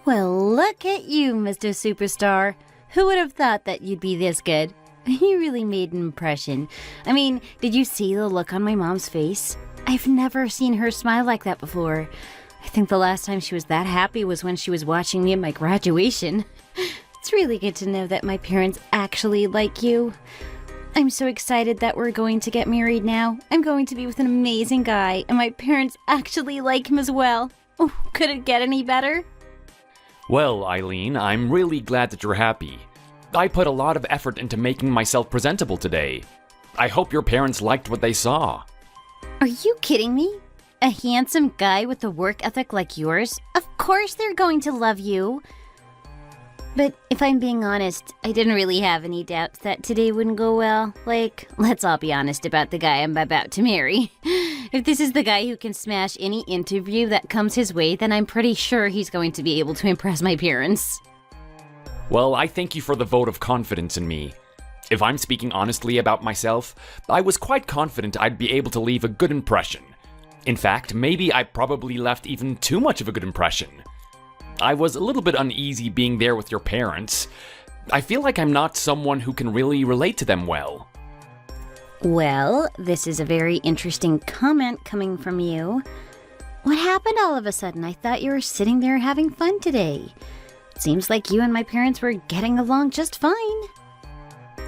Well, look at you, Mr. Superstar. Who would have thought that you'd be this good? You really made an impression. I mean, did you see the look on my mom's face? I've never seen her smile like that before. I think the last time she was that happy was when she was watching me at my graduation. It's really good to know that my parents actually like you. I'm so excited that we're going to get married now. I'm going to be with an amazing guy, and my parents actually like him as well. Oh, could it get any better? Well, Eileen, I'm really glad that you're happy. I put a lot of effort into making myself presentable today. I hope your parents liked what they saw. Are you kidding me? A handsome guy with a work ethic like yours? Of course they're going to love you. But if I'm being honest, I didn't really have any doubts that today wouldn't go well. Like, let's all be honest about the guy I'm about to marry. If this is the guy who can smash any interview that comes his way, then I'm pretty sure he's going to be able to impress my parents. Well, I thank you for the vote of confidence in me. If I'm speaking honestly about myself, I was quite confident I'd be able to leave a good impression. In fact, maybe I probably left even too much of a good impression. I was a little bit uneasy being there with your parents. I feel like I'm not someone who can really relate to them well. Well, this is a very interesting comment coming from you. What happened all of a sudden? I thought you were sitting there having fun today. It seems like you and my parents were getting along just fine.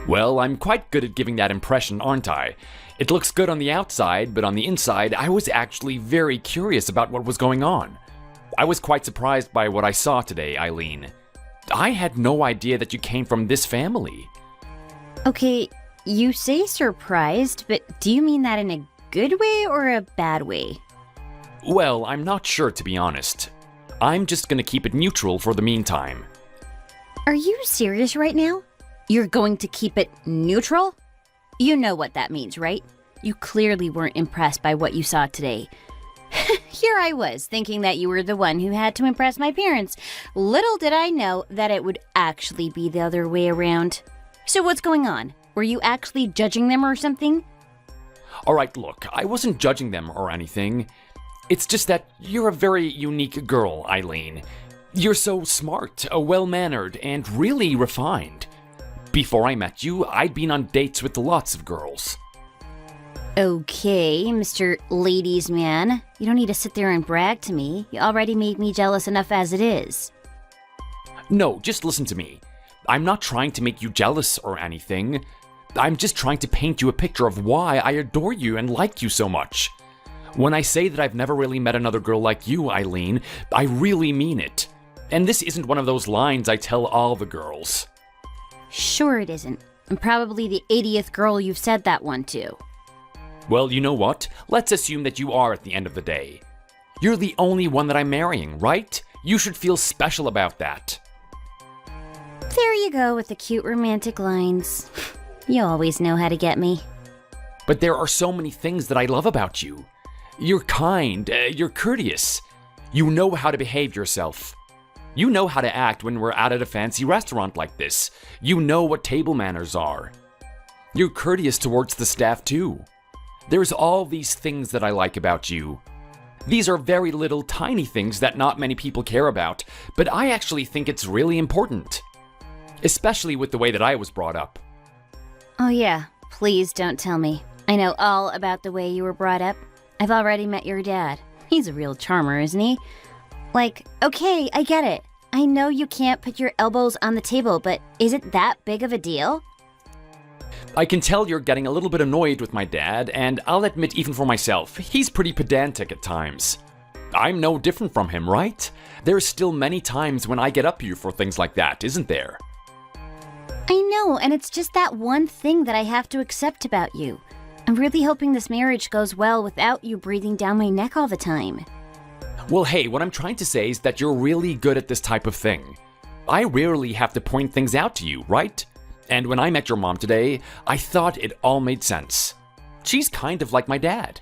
Well, I'm quite good at giving that impression, aren't I? It looks good on the outside, but on the inside, I was actually very curious about what was going on. I was quite surprised by what I saw today, Eileen. I had no idea that you came from this family. Okay, you say surprised, but do you mean that in a good way or a bad way? Well, I'm not sure, to be honest. I'm just gonna keep it neutral for the meantime. Are you serious right now? You're going to keep it neutral? You know what that means, right? You clearly weren't impressed by what you saw today. Here I was, thinking that you were the one who had to impress my parents. Little did I know that it would actually be the other way around. So what's going on? Were you actually judging them or something? Alright, look, I wasn't judging them or anything. It's just that you're a very unique girl, Eileen. You're so smart, well-mannered, and really refined. Before I met you, I'd been on dates with lots of girls. Okay, Mr. Ladies Man. You don't need to sit there and brag to me. You already made me jealous enough as it is. No, just listen to me. I'm not trying to make you jealous or anything. I'm just trying to paint you a picture of why I adore you and like you so much. When I say that I've never really met another girl like you, Eileen, I really mean it. And this isn't one of those lines I tell all the girls. Sure it isn't. I'm probably the 80th girl you've said that one to. Well, you know what? Let's assume that you are at the end of the day. You're the only one that I'm marrying, right? You should feel special about that. There you go with the cute romantic lines. You always know how to get me. But there are so many things that I love about you. You're kind, you're courteous. You know how to behave yourself. You know how to act when we're out at a fancy restaurant like this. You know what table manners are. You're courteous towards the staff too. There's all these things that I like about you. These are very little tiny things that not many people care about, but I actually think it's really important. Especially with the way that I was brought up. Oh yeah, please don't tell me. I know all about the way you were brought up. I've already met your dad. He's a real charmer, isn't he? Like, okay, I get it. I know you can't put your elbows on the table, but is it that big of a deal? I can tell you're getting a little bit annoyed with my dad, and I'll admit even for myself, he's pretty pedantic at times. I'm no different from him, right? There's still many times when I get up to you for things like that, isn't there? I know, and it's just that one thing that I have to accept about you. I'm really hoping this marriage goes well without you breathing down my neck all the time. Well, hey, what I'm trying to say is that you're really good at this type of thing. I rarely have to point things out to you, right? And when I met your mom today, I thought it all made sense. She's kind of like my dad.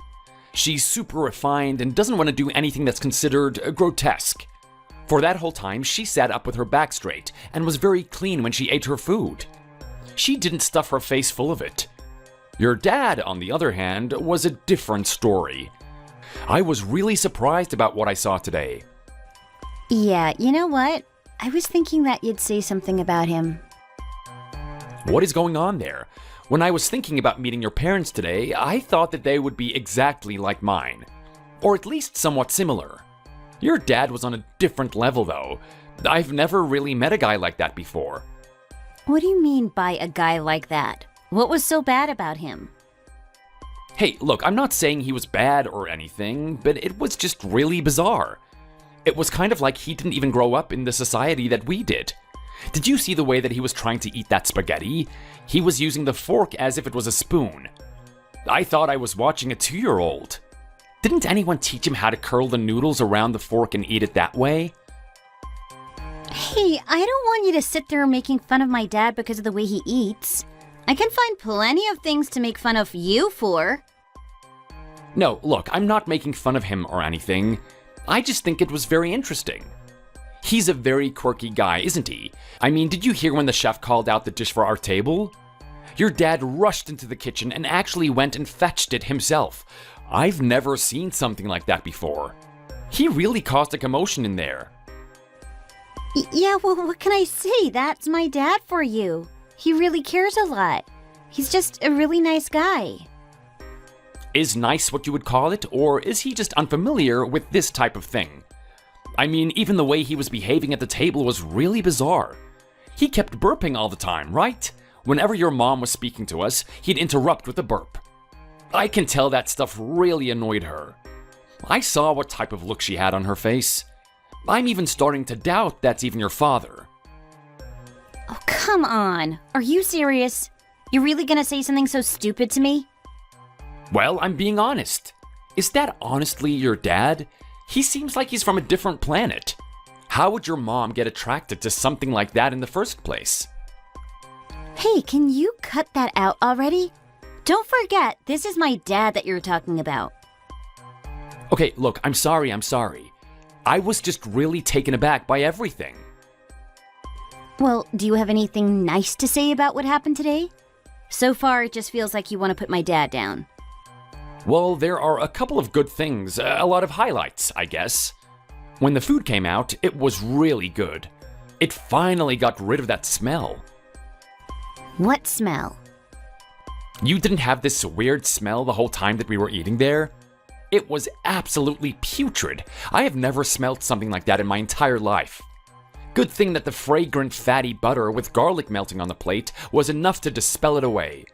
She's super refined and doesn't want to do anything that's considered grotesque. For that whole time, she sat up with her back straight and was very clean when she ate her food. She didn't stuff her face full of it. Your dad, on the other hand, was a different story. I was really surprised about what I saw today. Yeah, you know what? I was thinking that you'd say something about him. What is going on there? When I was thinking about meeting your parents today, I thought that they would be exactly like mine. Or at least somewhat similar. Your dad was on a different level, though. I've never really met a guy like that before. What do you mean by a guy like that? What was so bad about him? Hey, look, I'm not saying he was bad or anything, but it was just really bizarre. It was kind of like he didn't even grow up in the society that we did. Did you see the way that he was trying to eat that spaghetti? He was using the fork as if it was a spoon. I thought I was watching a 2-year-old. Didn't anyone teach him how to curl the noodles around the fork and eat it that way? Hey, I don't want you to sit there making fun of my dad because of the way he eats. I can find plenty of things to make fun of you for. No, look, I'm not making fun of him or anything. I just think it was very interesting. He's a very quirky guy, isn't he? I mean, did you hear when the chef called out the dish for our table? Your dad rushed into the kitchen and actually went and fetched it himself. I've never seen something like that before. He really caused a commotion in there. Yeah, well, what can I say? That's my dad for you. He really cares a lot. He's just a really nice guy. Is nice what you would call it, or is he just unfamiliar with this type of thing? I mean, even the way he was behaving at the table was really bizarre. He kept burping all the time, right? Whenever your mom was speaking to us, he'd interrupt with a burp. I can tell that stuff really annoyed her. I saw what type of look she had on her face. I'm even starting to doubt that's even your father. Oh, come on. Are you serious? You really gonna say something so stupid to me? Well, I'm being honest. Is that honestly your dad? He seems like he's from a different planet. How would your mom get attracted to something like that in the first place? Hey, can you cut that out already? Don't forget, this is my dad that you're talking about. Okay, look, I'm sorry. I was just really taken aback by everything. Well, do you have anything nice to say about what happened today? So far, it just feels like you want to put my dad down. Well, there are a couple of good things, a lot of highlights, I guess. When the food came out, it was really good. It finally got rid of that smell. What smell? You didn't have this weird smell the whole time that we were eating there? It was absolutely putrid. I have never smelled something like that in my entire life. Good thing that the fragrant fatty butter with garlic melting on the plate was enough to dispel it away.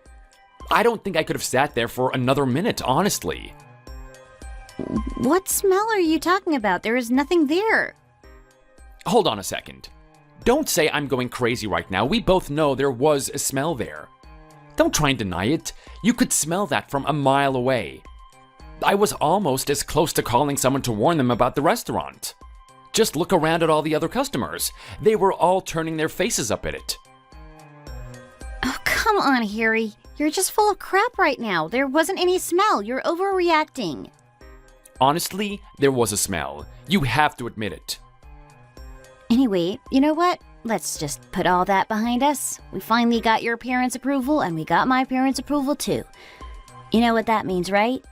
I don't think I could have sat there for another minute, honestly. What smell are you talking about? There is nothing there. Hold on a second. Don't say I'm going crazy right now. We both know there was a smell there. Don't try and deny it. You could smell that from a mile away. I was almost as close to calling someone to warn them about the restaurant. Just look around at all the other customers. They were all turning their faces up at it. Oh, come on, Harry. You're just full of crap right now. There wasn't any smell. You're overreacting. Honestly, there was a smell. You have to admit it. Anyway, you know what? Let's just put all that behind us. We finally got your parents' approval, and we got my parents' approval too. You know what that means, right?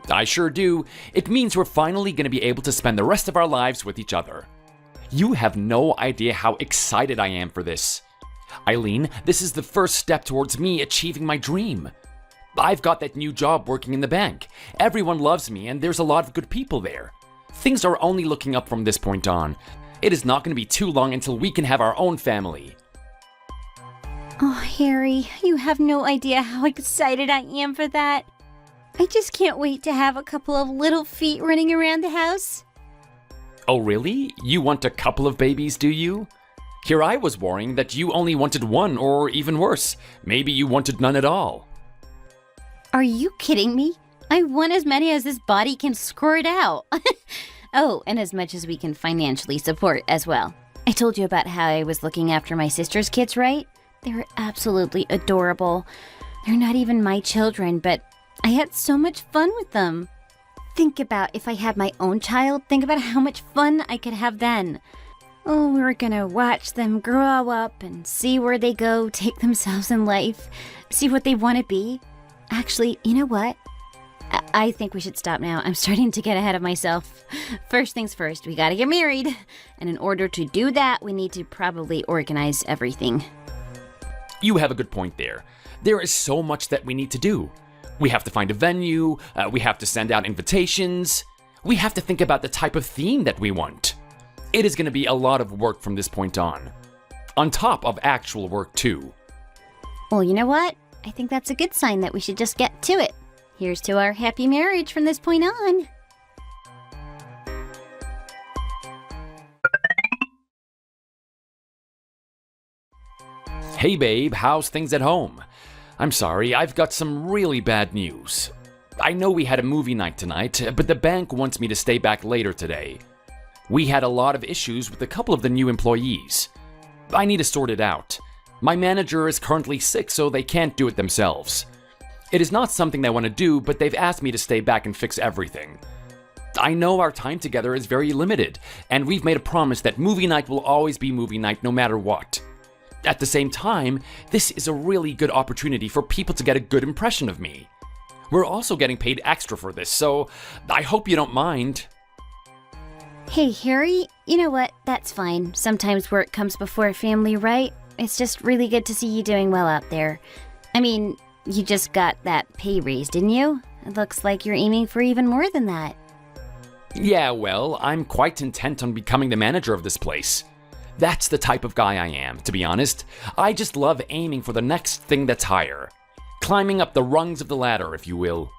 I sure do. It means we're finally going to be able to spend the rest of our lives with each other. You have no idea how excited I am for this. Eileen, this is the first step towards me achieving my dream. I've got that new job working in the bank. Everyone loves me, and there's a lot of good people there. Things are only looking up from this point on. It is not going to be too long until we can have our own family. Oh, Harry, you have no idea how excited I am for that. I just can't wait to have a couple of little feet running around the house. Oh, really? You want a couple of babies, do you? Here I was worrying that you only wanted one, or even worse, maybe you wanted none at all. Are you kidding me? I want as many as this body can squirt out. Oh, and as much as we can financially support as well. I told you about how I was looking after my sister's kids, right? They're absolutely adorable. They're not even my children, but I had so much fun with them. Think about if I had my own child, think about how much fun I could have then. Oh, we were gonna watch them grow up and see where they go, take themselves in life, see what they want to be. Actually, you know what? I think we should stop now. I'm starting to get ahead of myself. First things first, we gotta get married. And in order to do that, we need to probably organize everything. You have a good point there. There is so much that we need to do. We have to find a venue, we have to send out invitations, we have to think about the type of theme that we want. It is going to be a lot of work from this point on top of actual work too. Well, you know what? I think that's a good sign that we should just get to it. Here's to our happy marriage from this point on. Hey babe, how's things at home? I'm sorry, I've got some really bad news. I know we had a movie night tonight, but the bank wants me to stay back later today. We had a lot of issues with a couple of the new employees. I need to sort it out. My manager is currently sick, so they can't do it themselves. It is not something they want to do, but they've asked me to stay back and fix everything. I know our time together is very limited, and we've made a promise that movie night will always be movie night no matter what. At the same time, this is a really good opportunity for people to get a good impression of me. We're also getting paid extra for this, so I hope you don't mind. Hey, Harry, you know what? That's fine. Sometimes work comes before family, right? It's just really good to see you doing well out there. I mean, you just got that pay raise, didn't you? It looks like you're aiming for even more than that. Yeah, well, I'm quite intent on becoming the manager of this place. That's the type of guy I am, to be honest. I just love aiming for the next thing that's higher. Climbing up the rungs of the ladder, if you will.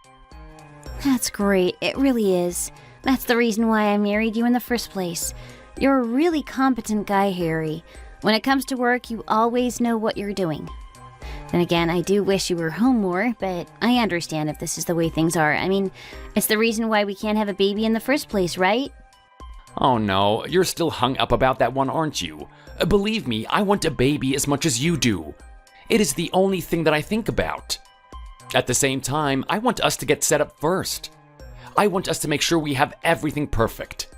That's great. It really is. That's the reason why I married you in the first place. You're a really competent guy, Harry. When it comes to work, you always know what you're doing. Then again, I do wish you were home more, but I understand if this is the way things are. I mean, it's the reason why we can't have a baby in the first place, right? Oh no, you're still hung up about that one, aren't you? Believe me, I want a baby as much as you do. It is the only thing that I think about. At the same time, I want us to get set up first. I want us to make sure we have everything perfect.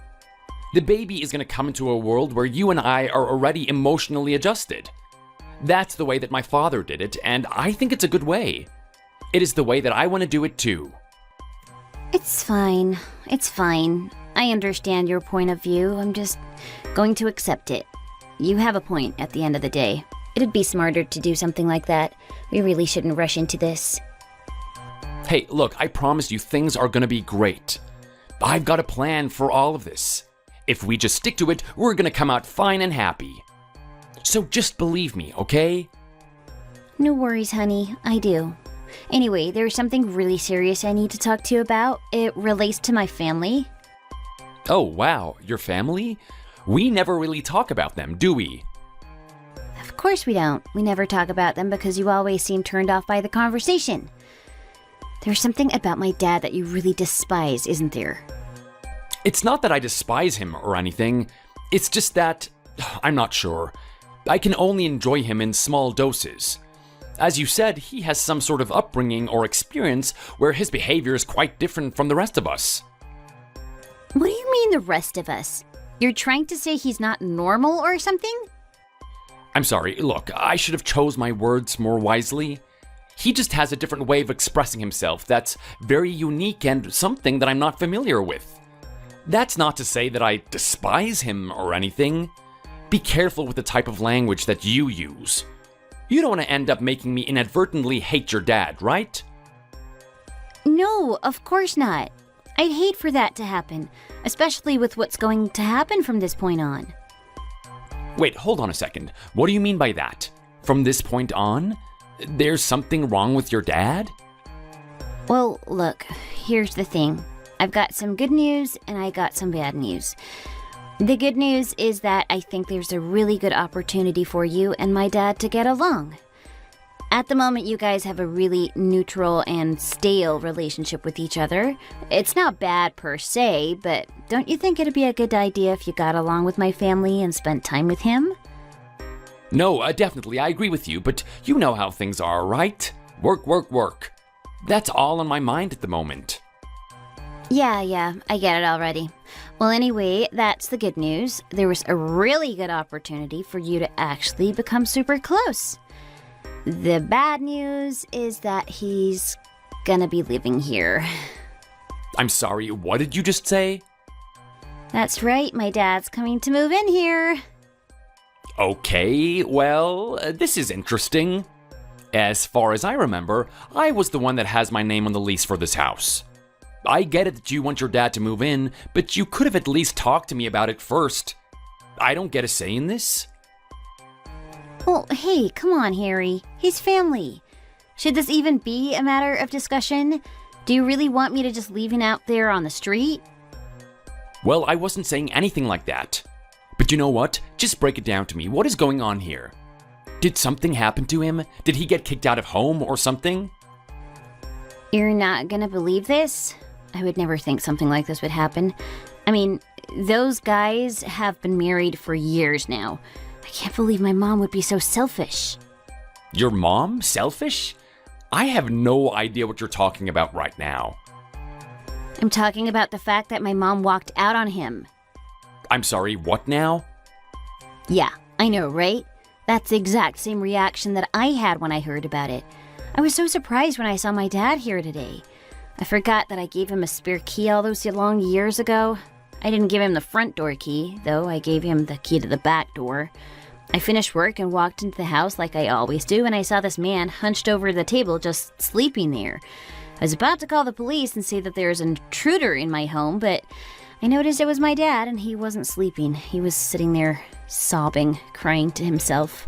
The baby is going to come into a world where you and I are already emotionally adjusted. That's the way that my father did it, and I think it's a good way. It is the way that I want to do it too. It's fine. It's fine. I understand your point of view. I'm just going to accept it. You have a point at the end of the day. It'd be smarter to do something like that. We really shouldn't rush into this. Hey, look, I promise you things are gonna be great. I've got a plan for all of this. If we just stick to it, we're gonna come out fine and happy. So just believe me, okay? No worries, honey. I do. Anyway, there's something really serious I need to talk to you about. It relates to my family. Oh, wow, your family? We never really talk about them, do we? Of course we don't. We never talk about them because you always seem turned off by the conversation. There's something about my dad that you really despise, isn't there? It's not that I despise him or anything. It's just that, I'm not sure. I can only enjoy him in small doses. As you said, he has some sort of upbringing or experience where his behavior is quite different from the rest of us. What do you mean the rest of us? You're trying to say he's not normal or something? I'm sorry, look, I should have chose my words more wisely. He just has a different way of expressing himself that's very unique and something that I'm not familiar with. That's not to say that I despise him or anything. Be careful with the type of language that you use. You don't want to end up making me inadvertently hate your dad, right? No, of course not. I'd hate for that to happen, especially with what's going to happen from this point on. Wait, hold on a second. What do you mean by that? From this point on? There's something wrong with your dad? Well, look, here's the thing. I've got some good news and I got some bad news. The good news is that I think there's a really good opportunity for you and my dad to get along. At the moment, you guys have a really neutral and stale relationship with each other. It's not bad per se, but don't you think it'd be a good idea if you got along with my family and spent time with him? No, definitely, I agree with you, but you know how things are, right? Work, work, work. That's all on my mind at the moment. Yeah, I get it already. Well, anyway, that's the good news. There was a really good opportunity for you to actually become super close. The bad news is that he's gonna be living here. I'm sorry, what did you just say? That's right, my dad's coming to move in here. Okay, well, this is interesting. As far as I remember, I was the one that has my name on the lease for this house. I get it that you want your dad to move in, but you could have at least talked to me about it first. I don't get a say in this? Well, hey, come on, Harry. He's family. Should this even be a matter of discussion? Do you really want me to just leave him out there on the street? Well, I wasn't saying anything like that. But you know what? Just break it down to me. What is going on here? Did something happen to him? Did he get kicked out of home or something? You're not gonna believe this? I would never think something like this would happen. I mean, those guys have been married for years now. I can't believe my mom would be so selfish. Your mom? Selfish? I have no idea what you're talking about right now. I'm talking about the fact that my mom walked out on him. I'm sorry, what now? Yeah, I know, right? That's the exact same reaction that I had when I heard about it. I was so surprised when I saw my dad here today. I forgot that I gave him a spare key all those long years ago. I didn't give him the front door key, though. I gave him the key to the back door. I finished work and walked into the house like I always do, and I saw this man hunched over the table just sleeping there. I was about to call the police and say that there was an intruder in my home, but I noticed it was my dad and he wasn't sleeping. He was sitting there sobbing, crying to himself.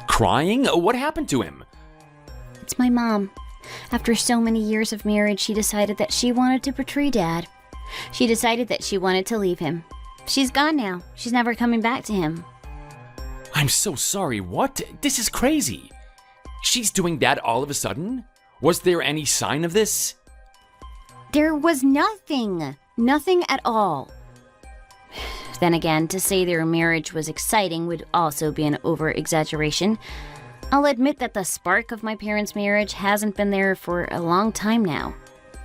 Crying? What happened to him? It's my mom. After so many years of marriage, she decided that she wanted to betray Dad. She decided that she wanted to leave him. She's gone now. She's never coming back to him. I'm so sorry, what? This is crazy. She's doing that all of a sudden? Was there any sign of this? There was nothing. Nothing at all. Then again, to say their marriage was exciting would also be an over-exaggeration. I'll admit that the spark of my parents' marriage hasn't been there for a long time now.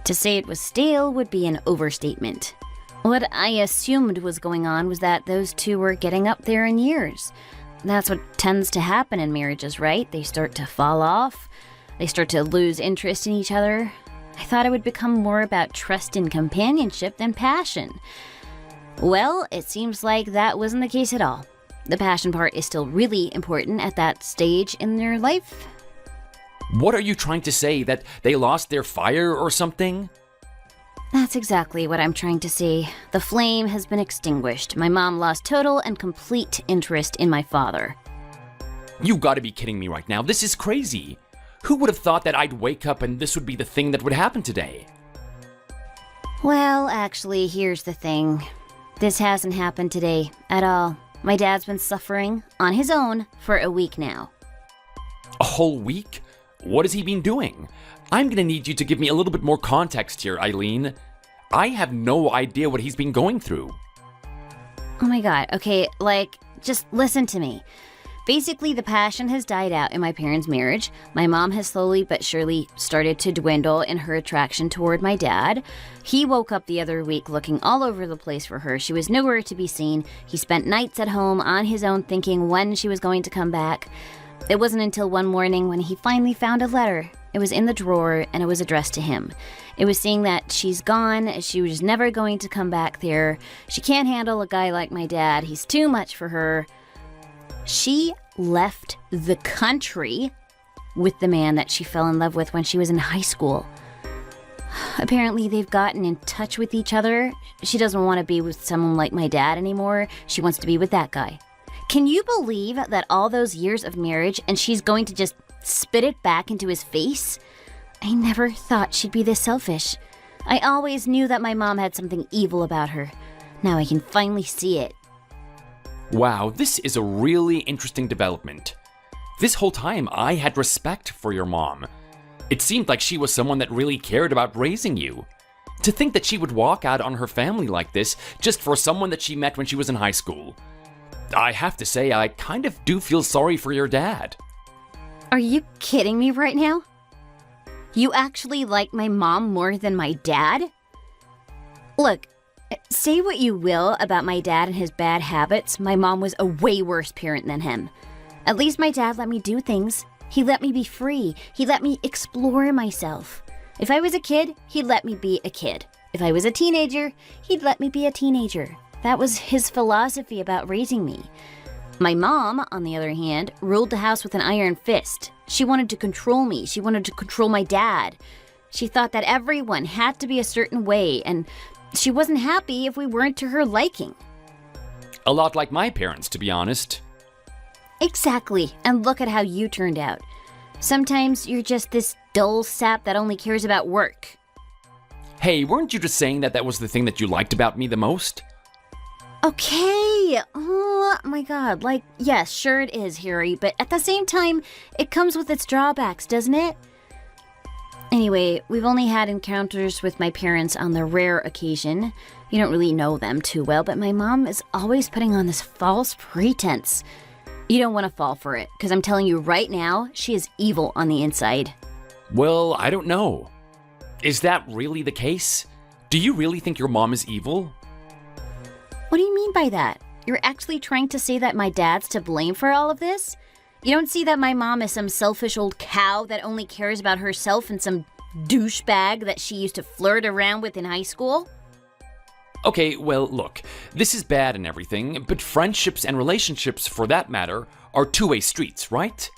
To say it was stale would be an overstatement. What I assumed was going on was that those two were getting up there in years. That's what tends to happen in marriages, right? They start to fall off. They start to lose interest in each other. I thought it would become more about trust and companionship than passion. Well, it seems like that wasn't the case at all. The passion part is still really important at that stage in their life. What are you trying to say? That they lost their fire or something? That's exactly what I'm trying to say. The flame has been extinguished. My mom lost total and complete interest in my father. You gotta be kidding me right now. This is crazy. Who would have thought that I'd wake up and this would be the thing that would happen today? Well, actually, here's the thing. This hasn't happened today at all. My dad's been suffering on his own for a week now. A whole week? What has he been doing? I'm gonna need you to give me a little bit more context here, Eileen. I have no idea what he's been going through. Oh my god, okay, just listen to me. Basically, the passion has died out in my parents' marriage. My mom has slowly but surely started to dwindle in her attraction toward my dad. He woke up the other week looking all over the place for her. She was nowhere to be seen. He spent nights at home on his own thinking when she was going to come back. It wasn't until one morning when he finally found a letter. It was in the drawer and it was addressed to him. It was saying that she's gone, she was never going to come back there. She can't handle a guy like my dad. He's too much for her. She left the country with the man that she fell in love with when she was in high school. Apparently, they've gotten in touch with each other. She doesn't want to be with someone like my dad anymore. She wants to be with that guy. Can you believe that all those years of marriage and she's going to just spit it back into his face? I never thought she'd be this selfish. I always knew that my mom had something evil about her. Now I can finally see it. Wow, this is a really interesting development. This whole time, I had respect for your mom. It seemed like she was someone that really cared about raising you. To think that she would walk out on her family like this just for someone that she met when she was in high school. I have to say, I kind of do feel sorry for your dad. Are you kidding me right now? You actually like my mom more than my dad? Look, say what you will about my dad and his bad habits, my mom was a way worse parent than him. At least my dad let me do things. He let me be free. He let me explore myself. If I was a kid, he'd let me be a kid. If I was a teenager, he'd let me be a teenager. That was his philosophy about raising me. My mom, on the other hand, ruled the house with an iron fist. She wanted to control me. She wanted to control my dad. She thought that everyone had to be a certain way, and she wasn't happy if we weren't to her liking. A lot like my parents, to be honest. Exactly, and look at how you turned out. Sometimes you're just this dull sap that only cares about work. Hey, weren't you just saying that that was the thing that you liked about me the most? Okay, oh my god, yes, sure it is, Harry, but at the same time, it comes with its drawbacks, doesn't it? Anyway, we've only had encounters with my parents on the rare occasion. You don't really know them too well, but my mom is always putting on this false pretense. You don't want to fall for it, because I'm telling you right now, she is evil on the inside. Well, I don't know. Is that really the case? Do you really think your mom is evil? What do you mean by that? You're actually trying to say that my dad's to blame for all of this? You don't see that my mom is some selfish old cow that only cares about herself and some douchebag that she used to flirt around with in high school? Okay, well, look, this is bad and everything, but friendships and relationships, for that matter, are two-way streets, right?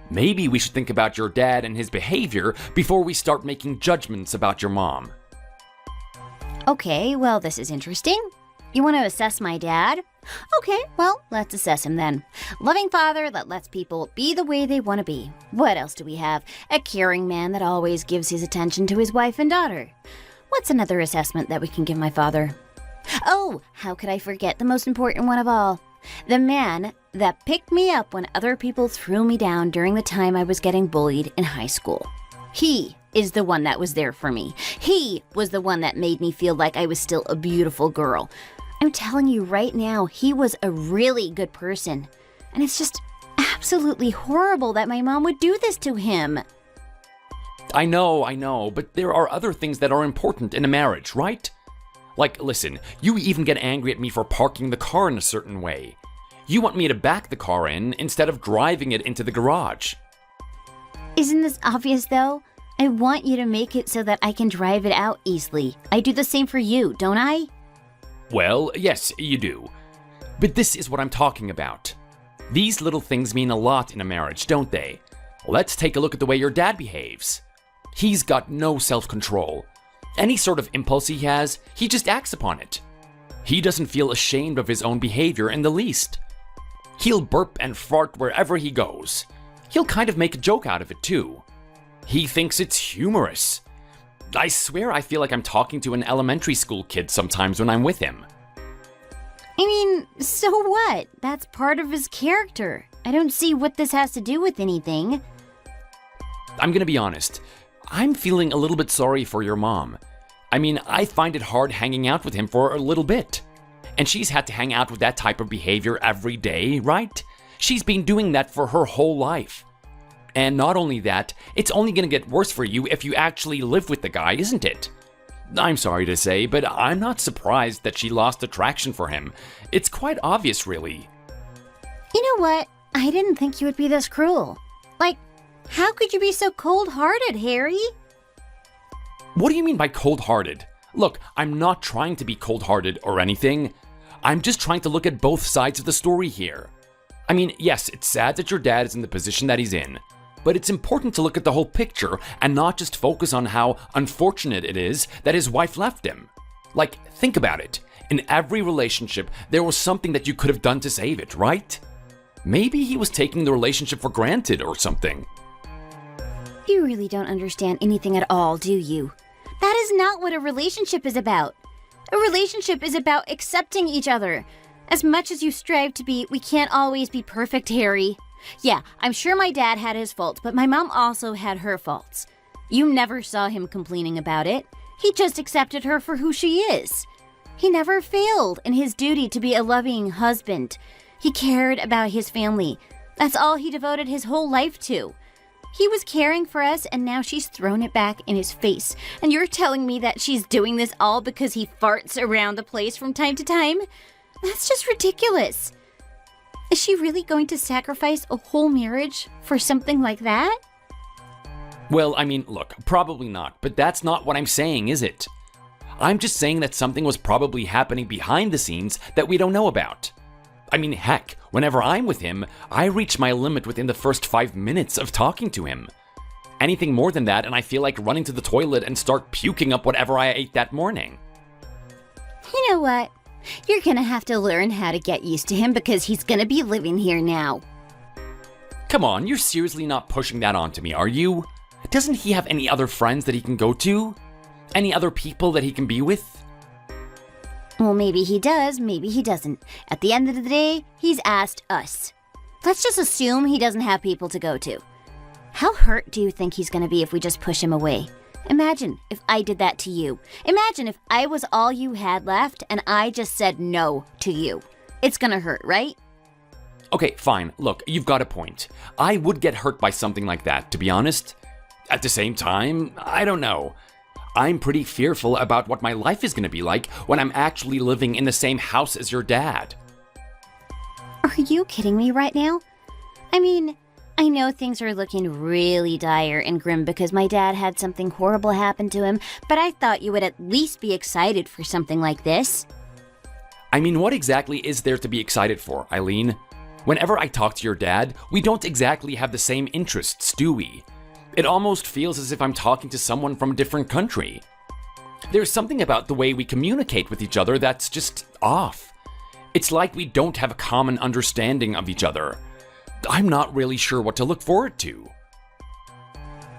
Maybe we should think about your dad and his behavior before we start making judgments about your mom. Okay, well, this is interesting. You want to assess my dad? Okay, well, let's assess him then. Loving father that lets people be the way they want to be. What else do we have? A caring man that always gives his attention to his wife and daughter. What's another assessment that we can give my father? Oh, how could I forget the most important one of all? The man that picked me up when other people threw me down during the time I was getting bullied in high school. He is the one that was there for me. He was the one that made me feel like I was still a beautiful girl. I'm telling you right now, he was a really good person. And it's just absolutely horrible that my mom would do this to him. I know, but there are other things that are important in a marriage, right? Like, listen, you even get angry at me for parking the car in a certain way. You want me to back the car in instead of driving it into the garage. Isn't this obvious though? I want you to make it so that I can drive it out easily. I do the same for you, don't I? Well, yes, you do. But this is what I'm talking about. These little things mean a lot in a marriage, don't they? Let's take a look at the way your dad behaves. He's got no self-control. Any sort of impulse he has, he just acts upon it. He doesn't feel ashamed of his own behavior in the least. He'll burp and fart wherever he goes. He'll kind of make a joke out of it too. He thinks it's humorous. I swear I feel like I'm talking to an elementary school kid sometimes when I'm with him. I mean, so what? That's part of his character. I don't see what this has to do with anything. I'm gonna be honest. I'm feeling a little bit sorry for your mom. I mean, I find it hard hanging out with him for a little bit. And she's had to hang out with that type of behavior every day, right? She's been doing that for her whole life. And not only that, it's only gonna get worse for you if you actually live with the guy, isn't it? I'm sorry to say, but I'm not surprised that she lost attraction for him. It's quite obvious, really. You know what? I didn't think you would be this cruel. Like, how could you be so cold-hearted, Harry? What do you mean by cold-hearted? Look, I'm not trying to be cold-hearted or anything. I'm just trying to look at both sides of the story here. I mean, yes, it's sad that your dad is in the position that he's in. But it's important to look at the whole picture and not just focus on how unfortunate it is that his wife left him. Like, think about it. In every relationship, there was something that you could have done to save it, right? Maybe he was taking the relationship for granted or something. You really don't understand anything at all, do you? That is not what a relationship is about. A relationship is about accepting each other. As much as you strive to be, we can't always be perfect, Harry. Yeah, I'm sure my dad had his faults, but my mom also had her faults. You never saw him complaining about it. He just accepted her for who she is. He never failed in his duty to be a loving husband. He cared about his family. That's all he devoted his whole life to. He was caring for us, and now she's thrown it back in his face. And you're telling me that she's doing this all because he farts around the place from time to time? That's just ridiculous. Is she really going to sacrifice a whole marriage for something like that? Well, I mean, look, probably not, but that's not what I'm saying, is it? I'm just saying that something was probably happening behind the scenes that we don't know about. I mean, heck, whenever I'm with him, I reach my limit within the first 5 minutes of talking to him. Anything more than that, and I feel like running to the toilet and start puking up whatever I ate that morning. You know what? You're gonna have to learn how to get used to him because he's gonna be living here now. Come on, you're seriously not pushing that onto me, are you? Doesn't he have any other friends that he can go to? Any other people that he can be with? Well, maybe he does, maybe he doesn't. At the end of the day, he's asked us. Let's just assume he doesn't have people to go to. How hurt do you think he's gonna be if we just push him away? Imagine if I did that to you. Imagine if I was all you had left and I just said no to you. It's gonna hurt, right? Okay, fine. Look, you've got a point. I would get hurt by something like that, to be honest. At the same time, I don't know. I'm pretty fearful about what my life is gonna be like when I'm actually living in the same house as your dad. Are you kidding me right now? I mean, I know things are looking really dire and grim because my dad had something horrible happen to him, but I thought you would at least be excited for something like this. I mean, what exactly is there to be excited for, Eileen? Whenever I talk to your dad, we don't exactly have the same interests, do we? It almost feels as if I'm talking to someone from a different country. There's something about the way we communicate with each other that's just off. It's like we don't have a common understanding of each other. I'm not really sure what to look forward to.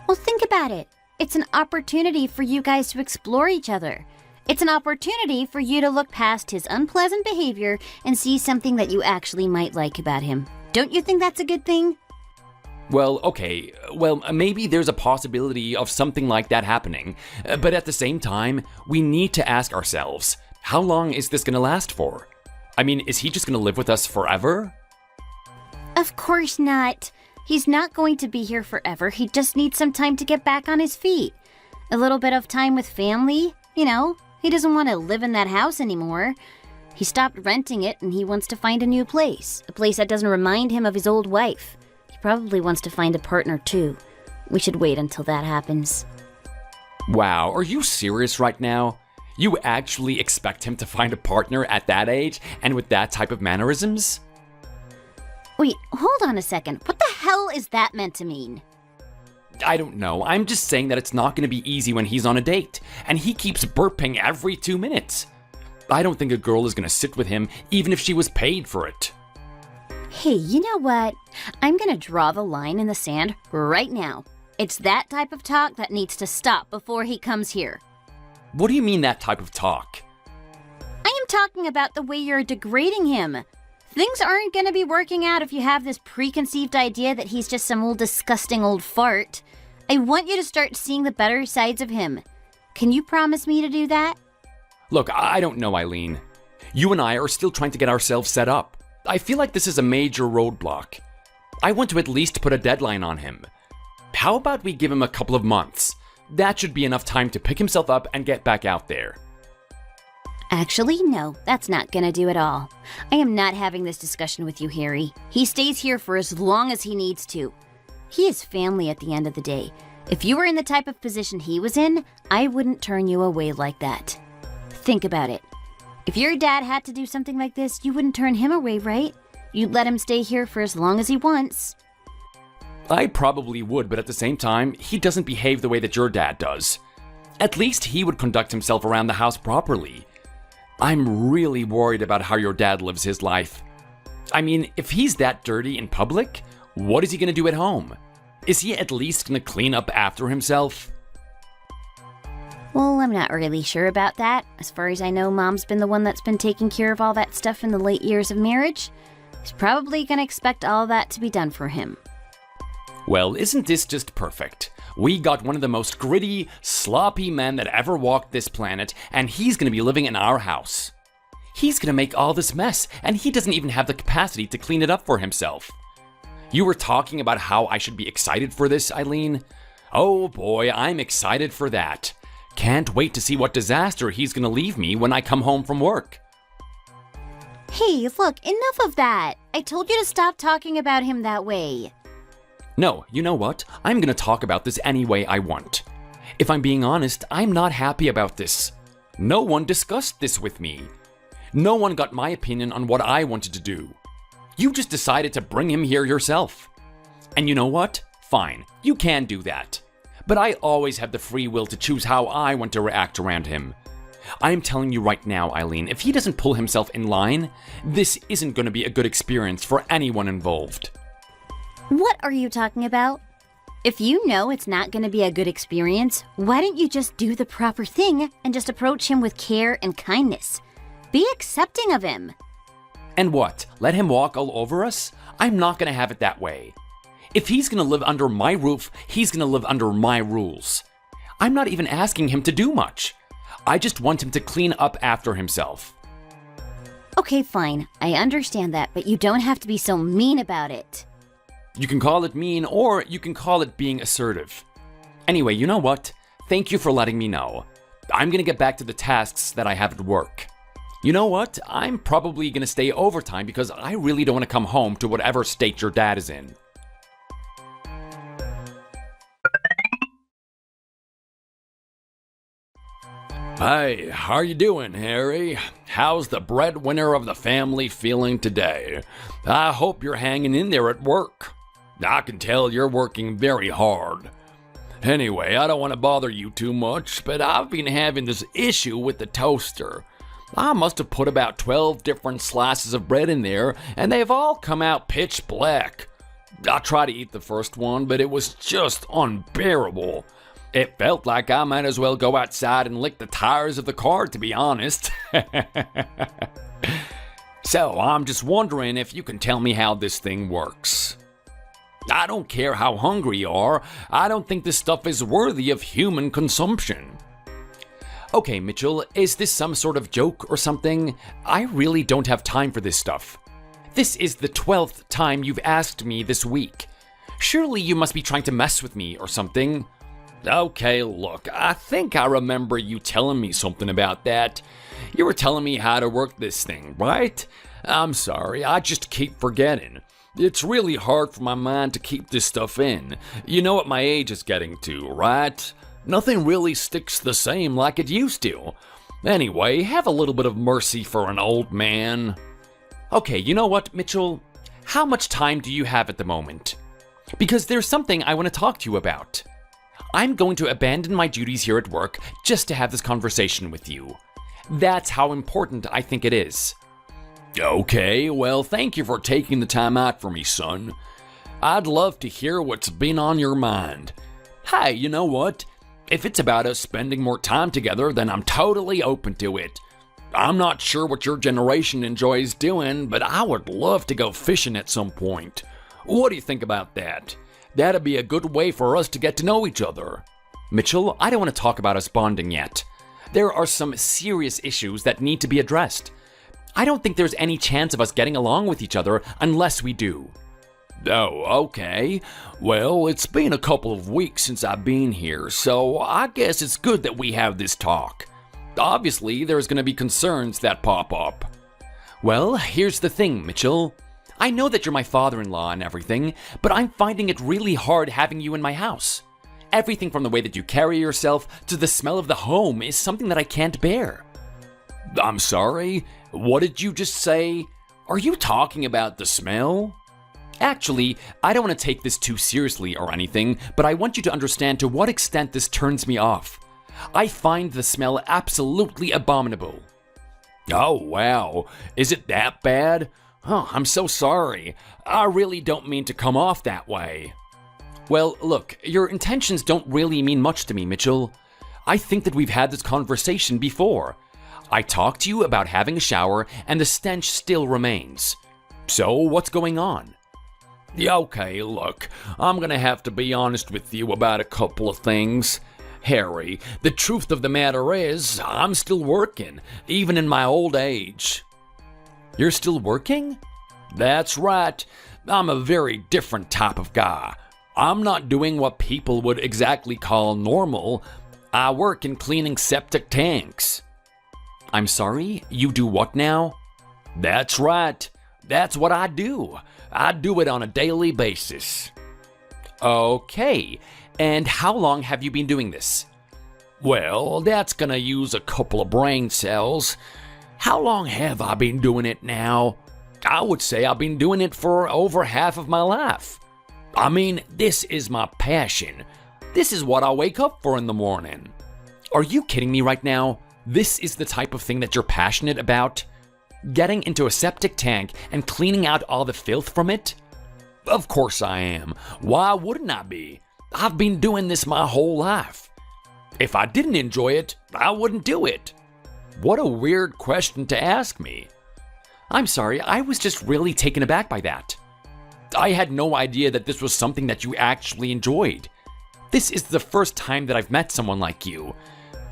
Well, think about it. It's an opportunity for you guys to explore each other. It's an opportunity for you to look past his unpleasant behavior and see something that you actually might like about him. Don't you think that's a good thing? Well, okay. Well, maybe there's a possibility of something like that happening. But at the same time, we need to ask ourselves, how long is this going to last for? I mean, is he just going to live with us forever? Of course not. He's not going to be here forever. He just needs some time to get back on his feet. A little bit of time with family, you know. He doesn't want to live in that house anymore. He stopped renting it and he wants to find a new place. A place that doesn't remind him of his old wife. He probably wants to find a partner too. We should wait until that happens. Wow, are you serious right now? You actually expect him to find a partner at that age and with that type of mannerisms? Wait, hold on a second. What the hell is that meant to mean? I don't know. I'm just saying that it's not going to be easy when he's on a date, and he keeps burping every 2 minutes. I don't think a girl is going to sit with him, even if she was paid for it. Hey, you know what? I'm going to draw the line in the sand right now. It's that type of talk that needs to stop before he comes here. What do you mean, that type of talk? I am talking about the way you're degrading him. Things aren't going to be working out if you have this preconceived idea that he's just some old disgusting old fart. I want you to start seeing the better sides of him. Can you promise me to do that? Look, I don't know, Eileen. You and I are still trying to get ourselves set up. I feel like this is a major roadblock. I want to at least put a deadline on him. How about we give him a couple of months? That should be enough time to pick himself up and get back out there. Actually, no, that's not gonna do at all. I am not having this discussion with you, Harry. He stays here for as long as he needs to. He is family at the end of the day. If you were in the type of position he was in, I wouldn't turn you away like that. Think about it. If your dad had to do something like this, you wouldn't turn him away, right? You'd let him stay here for as long as he wants. I probably would, but at the same time, he doesn't behave the way that your dad does. At least he would conduct himself around the house properly. I'm really worried about how your dad lives his life. I mean, if he's that dirty in public, what is he gonna do at home? Is he at least gonna clean up after himself? Well, I'm not really sure about that. As far as I know, Mom's been the one that's been taking care of all that stuff in the late years of marriage. He's probably gonna expect all that to be done for him. Well, isn't this just perfect? We got one of the most gritty, sloppy men that ever walked this planet, and he's gonna be living in our house. He's gonna make all this mess, and he doesn't even have the capacity to clean it up for himself. You were talking about how I should be excited for this, Eileen? Oh boy, I'm excited for that. Can't wait to see what disaster he's gonna leave me when I come home from work. Hey, look, enough of that. I told you to stop talking about him that way. No, you know what? I'm gonna talk about this any way I want. If I'm being honest, I'm not happy about this. No one discussed this with me. No one got my opinion on what I wanted to do. You just decided to bring him here yourself. And you know what? Fine, you can do that. But I always have the free will to choose how I want to react around him. I'm telling you right now, Eileen, if he doesn't pull himself in line, this isn't going to be a good experience for anyone involved. What are you talking about? If you know it's not going to be a good experience, why don't you just do the proper thing and just approach him with care and kindness? Be accepting of him. And what? Let him walk all over us? I'm not going to have it that way. If he's going to live under my roof, he's going to live under my rules. I'm not even asking him to do much. I just want him to clean up after himself. Okay, fine. I understand that, but you don't have to be so mean about it. You can call it mean, or you can call it being assertive. Anyway, you know what? Thank you for letting me know. I'm gonna get back to the tasks that I have at work. You know what? I'm probably gonna stay overtime because I really don't want to come home to whatever state your dad is in. Hey, how you doing, Harry? How's the breadwinner of the family feeling today? I hope you're hanging in there at work. I can tell you're working very hard. Anyway, I don't want to bother you too much, but I've been having this issue with the toaster. I must have put about 12 different slices of bread in there, and they've all come out pitch black. I tried to eat the first one, but it was just unbearable. It felt like I might as well go outside and lick the tires of the car, to be honest. So, I'm just wondering if you can tell me how this thing works. I don't care how hungry you are, I don't think this stuff is worthy of human consumption. Okay, Mitchell, is this some sort of joke or something? I really don't have time for this stuff. This is the 12th time you've asked me this week. Surely you must be trying to mess with me or something. Okay, look, I think I remember you telling me something about that. You were telling me how to work this thing, right? I'm sorry, I just keep forgetting. It's really hard for my mind to keep this stuff in. You know what my age is getting to, right? Nothing really sticks the same like it used to. Anyway, have a little bit of mercy for an old man. Okay, you know what, Mitchell? How much time do you have at the moment? Because there's something I want to talk to you about. I'm going to abandon my duties here at work just to have this conversation with you. That's how important I think it is. Okay, well, thank you for taking the time out for me, son. I'd love to hear what's been on your mind. Hey, you know what? If it's about us spending more time together, then I'm totally open to it. I'm not sure what your generation enjoys doing, but I would love to go fishing at some point. What do you think about that? That'd be a good way for us to get to know each other. Mitchell, I don't want to talk about us bonding yet. There are some serious issues that need to be addressed. I don't think there's any chance of us getting along with each other unless we do. Oh, okay. Well, it's been a couple of weeks since I've been here, so I guess it's good that we have this talk. Obviously, there's going to be concerns that pop up. Well, here's the thing, Mitchell. I know that you're my father-in-law and everything, but I'm finding it really hard having you in my house. Everything from the way that you carry yourself to the smell of the home is something that I can't bear. I'm sorry? What did you just say? Are you talking about the smell? Actually, I don't want to take this too seriously or anything, but I want you to understand to what extent this turns me off. I find the smell absolutely abominable. Oh, wow. Is it that bad? Oh, I'm so sorry. I really don't mean to come off that way. Well, look, your intentions don't really mean much to me, Mitchell. I think that we've had this conversation before. I talked to you about having a shower, and the stench still remains. So, what's going on? Yeah, okay, look, I'm gonna have to be honest with you about a couple of things. Harry, the truth of the matter is, I'm still working, even in my old age. You're still working? That's right. I'm a very different type of guy. I'm not doing what people would exactly call normal. I work in cleaning septic tanks. I'm sorry, you do what now? That's right. That's what I do. I do it on a daily basis. Okay, and how long have you been doing this? Well, that's gonna use a couple of brain cells. How long have I been doing it now? I would say I've been doing it for over half of my life. I mean, this is my passion. This is what I wake up for in the morning. Are you kidding me right now? This is the type of thing that you're passionate about? Getting into a septic tank and cleaning out all the filth from it? Of course I am. Why wouldn't I be? I've been doing this my whole life. If I didn't enjoy it, I wouldn't do it. What a weird question to ask me. I'm sorry, I was just really taken aback by that. I had no idea that this was something that you actually enjoyed. This is the first time that I've met someone like you.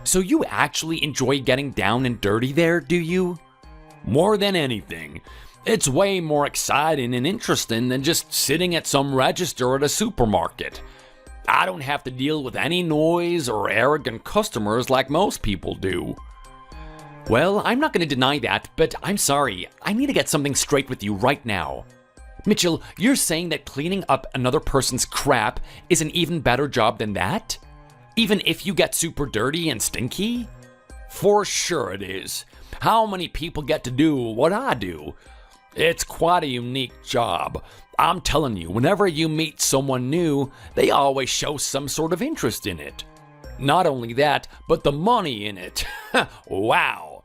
So you actually enjoy getting down and dirty there, do you? More than anything. It's way more exciting and interesting than just sitting at some register at a supermarket. I don't have to deal with any noise or arrogant customers like most people do. Well, I'm not going to deny that, but I'm sorry. I need to get something straight with you right now. Mitchell, you're saying that cleaning up another person's crap is an even better job than that? Even if you get super dirty and stinky? For sure it is. How many people get to do what I do? It's quite a unique job. I'm telling you, whenever you meet someone new, they always show some sort of interest in it. Not only that, but the money in it. Wow.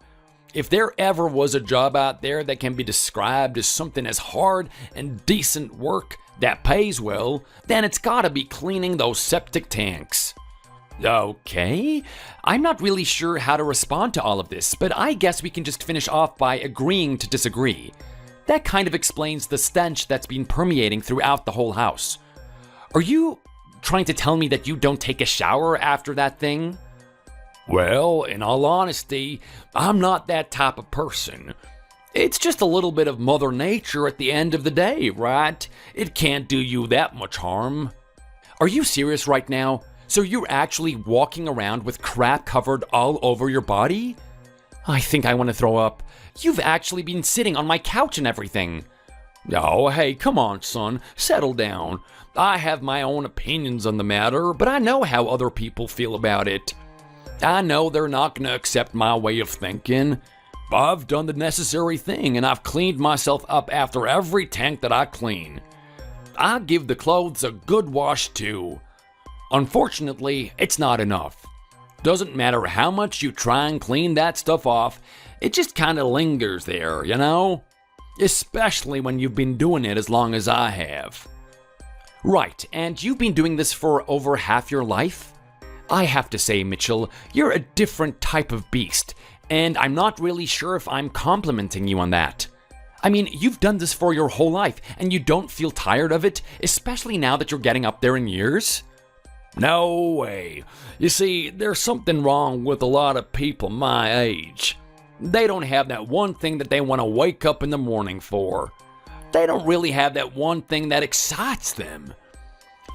If there ever was a job out there that can be described as something as hard and decent work that pays well, then it's gotta be cleaning those septic tanks. Okay, I'm not really sure how to respond to all of this, but I guess we can just finish off by agreeing to disagree. That kind of explains the stench that's been permeating throughout the whole house. Are you trying to tell me that you don't take a shower after that thing? Well, in all honesty, I'm not that type of person. It's just a little bit of Mother Nature at the end of the day, right? It can't do you that much harm. Are you serious right now? So you're actually walking around with crap covered all over your body? I think I want to throw up. You've actually been sitting on my couch and everything. Oh, hey, come on, son. Settle down. I have my own opinions on the matter, but I know how other people feel about it. I know they're not going to accept my way of thinking. I've done the necessary thing, and I've cleaned myself up after every tank that I clean. I give the clothes a good wash, too. Unfortunately, it's not enough. Doesn't matter how much you try and clean that stuff off, it just kind of lingers there, you know? Especially when you've been doing it as long as I have. Right, and you've been doing this for over half your life? I have to say, Mitchell, you're a different type of beast, and I'm not really sure if I'm complimenting you on that. I mean, you've done this for your whole life, and you don't feel tired of it, especially now that you're getting up there in years? No way. You see, there's something wrong with a lot of people my age. They don't have that one thing that they want to wake up in the morning for. They don't really have that one thing that excites them.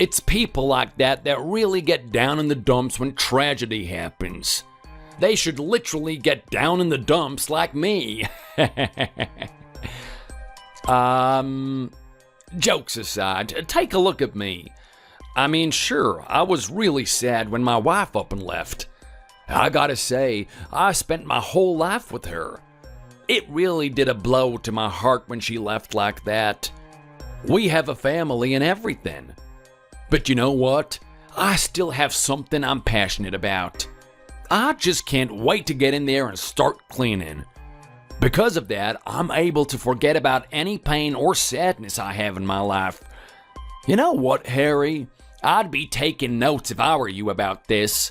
It's people like that that really get down in the dumps when tragedy happens. They should literally get down in the dumps like me. Jokes aside, take a look at me. I mean, sure, I was really sad when my wife up and left. I gotta say, I spent my whole life with her. It really did a blow to my heart when she left like that. We have a family and everything. But you know what? I still have something I'm passionate about. I just can't wait to get in there and start cleaning. Because of that, I'm able to forget about any pain or sadness I have in my life. You know what, Harry? I'd be taking notes if I were you about this.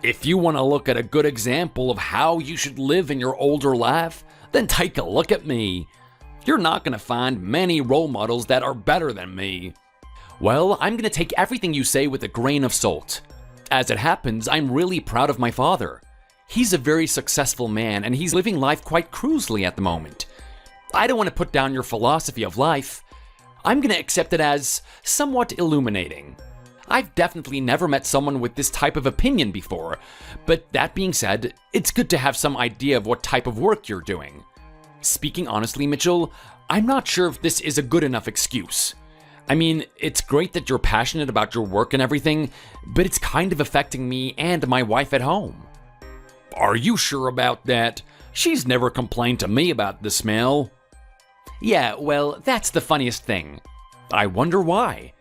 If you want to look at a good example of how you should live in your older life, then take a look at me. You're not going to find many role models that are better than me. Well, I'm going to take everything you say with a grain of salt. As it happens, I'm really proud of my father. He's a very successful man, and he's living life quite cruisily at the moment. I don't want to put down your philosophy of life. I'm going to accept it as somewhat illuminating. I've definitely never met someone with this type of opinion before, but that being said, it's good to have some idea of what type of work you're doing. Speaking honestly, Mitchell, I'm not sure if this is a good enough excuse. I mean, it's great that you're passionate about your work and everything, but it's kind of affecting me and my wife at home. Are you sure about that? She's never complained to me about the smell. Yeah, well, that's the funniest thing. I wonder why.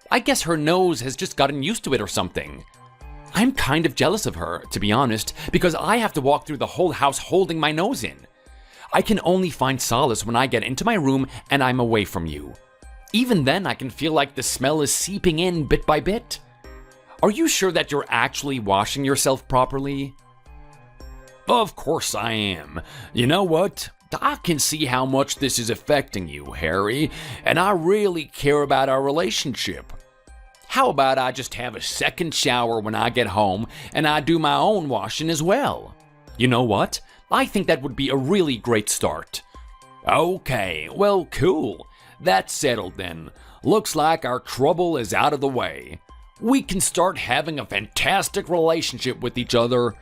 I guess her nose has just gotten used to it or something. I'm kind of jealous of her, to be honest, because I have to walk through the whole house holding my nose in. I can only find solace when I get into my room and I'm away from you. Even then, I can feel like the smell is seeping in bit by bit. Are you sure that you're actually washing yourself properly? Of course I am. You know what? I can see how much this is affecting you, Harry, and I really care about our relationship. How about I just have a second shower when I get home and I do my own washing as well? You know what? I think that would be a really great start. Okay, well, cool. That's settled then. Looks like our trouble is out of the way. We can start having a fantastic relationship with each other.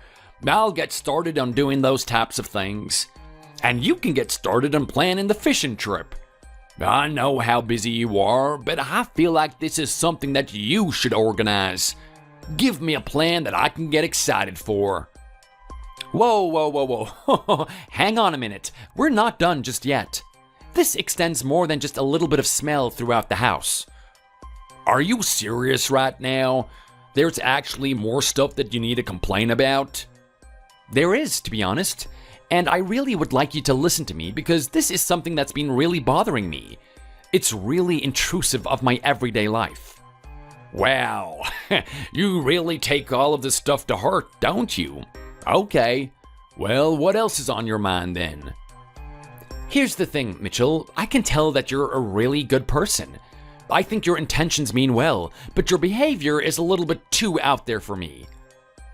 I'll get started on doing those types of things. And you can get started on planning the fishing trip. I know how busy you are, but I feel like this is something that you should organize. Give me a plan that I can get excited for. Whoa. Hang on a minute. We're not done just yet. This extends more than just a little bit of smell throughout the house. Are you serious right now? There's actually more stuff that you need to complain about? There is, to be honest. And I really would like you to listen to me because this is something that's been really bothering me. It's really intrusive of my everyday life. Wow, you really take all of this stuff to heart, don't you? Okay, well, what else is on your mind then? Here's the thing, Mitchell. I can tell that you're a really good person. I think your intentions mean well, but your behavior is a little bit too out there for me.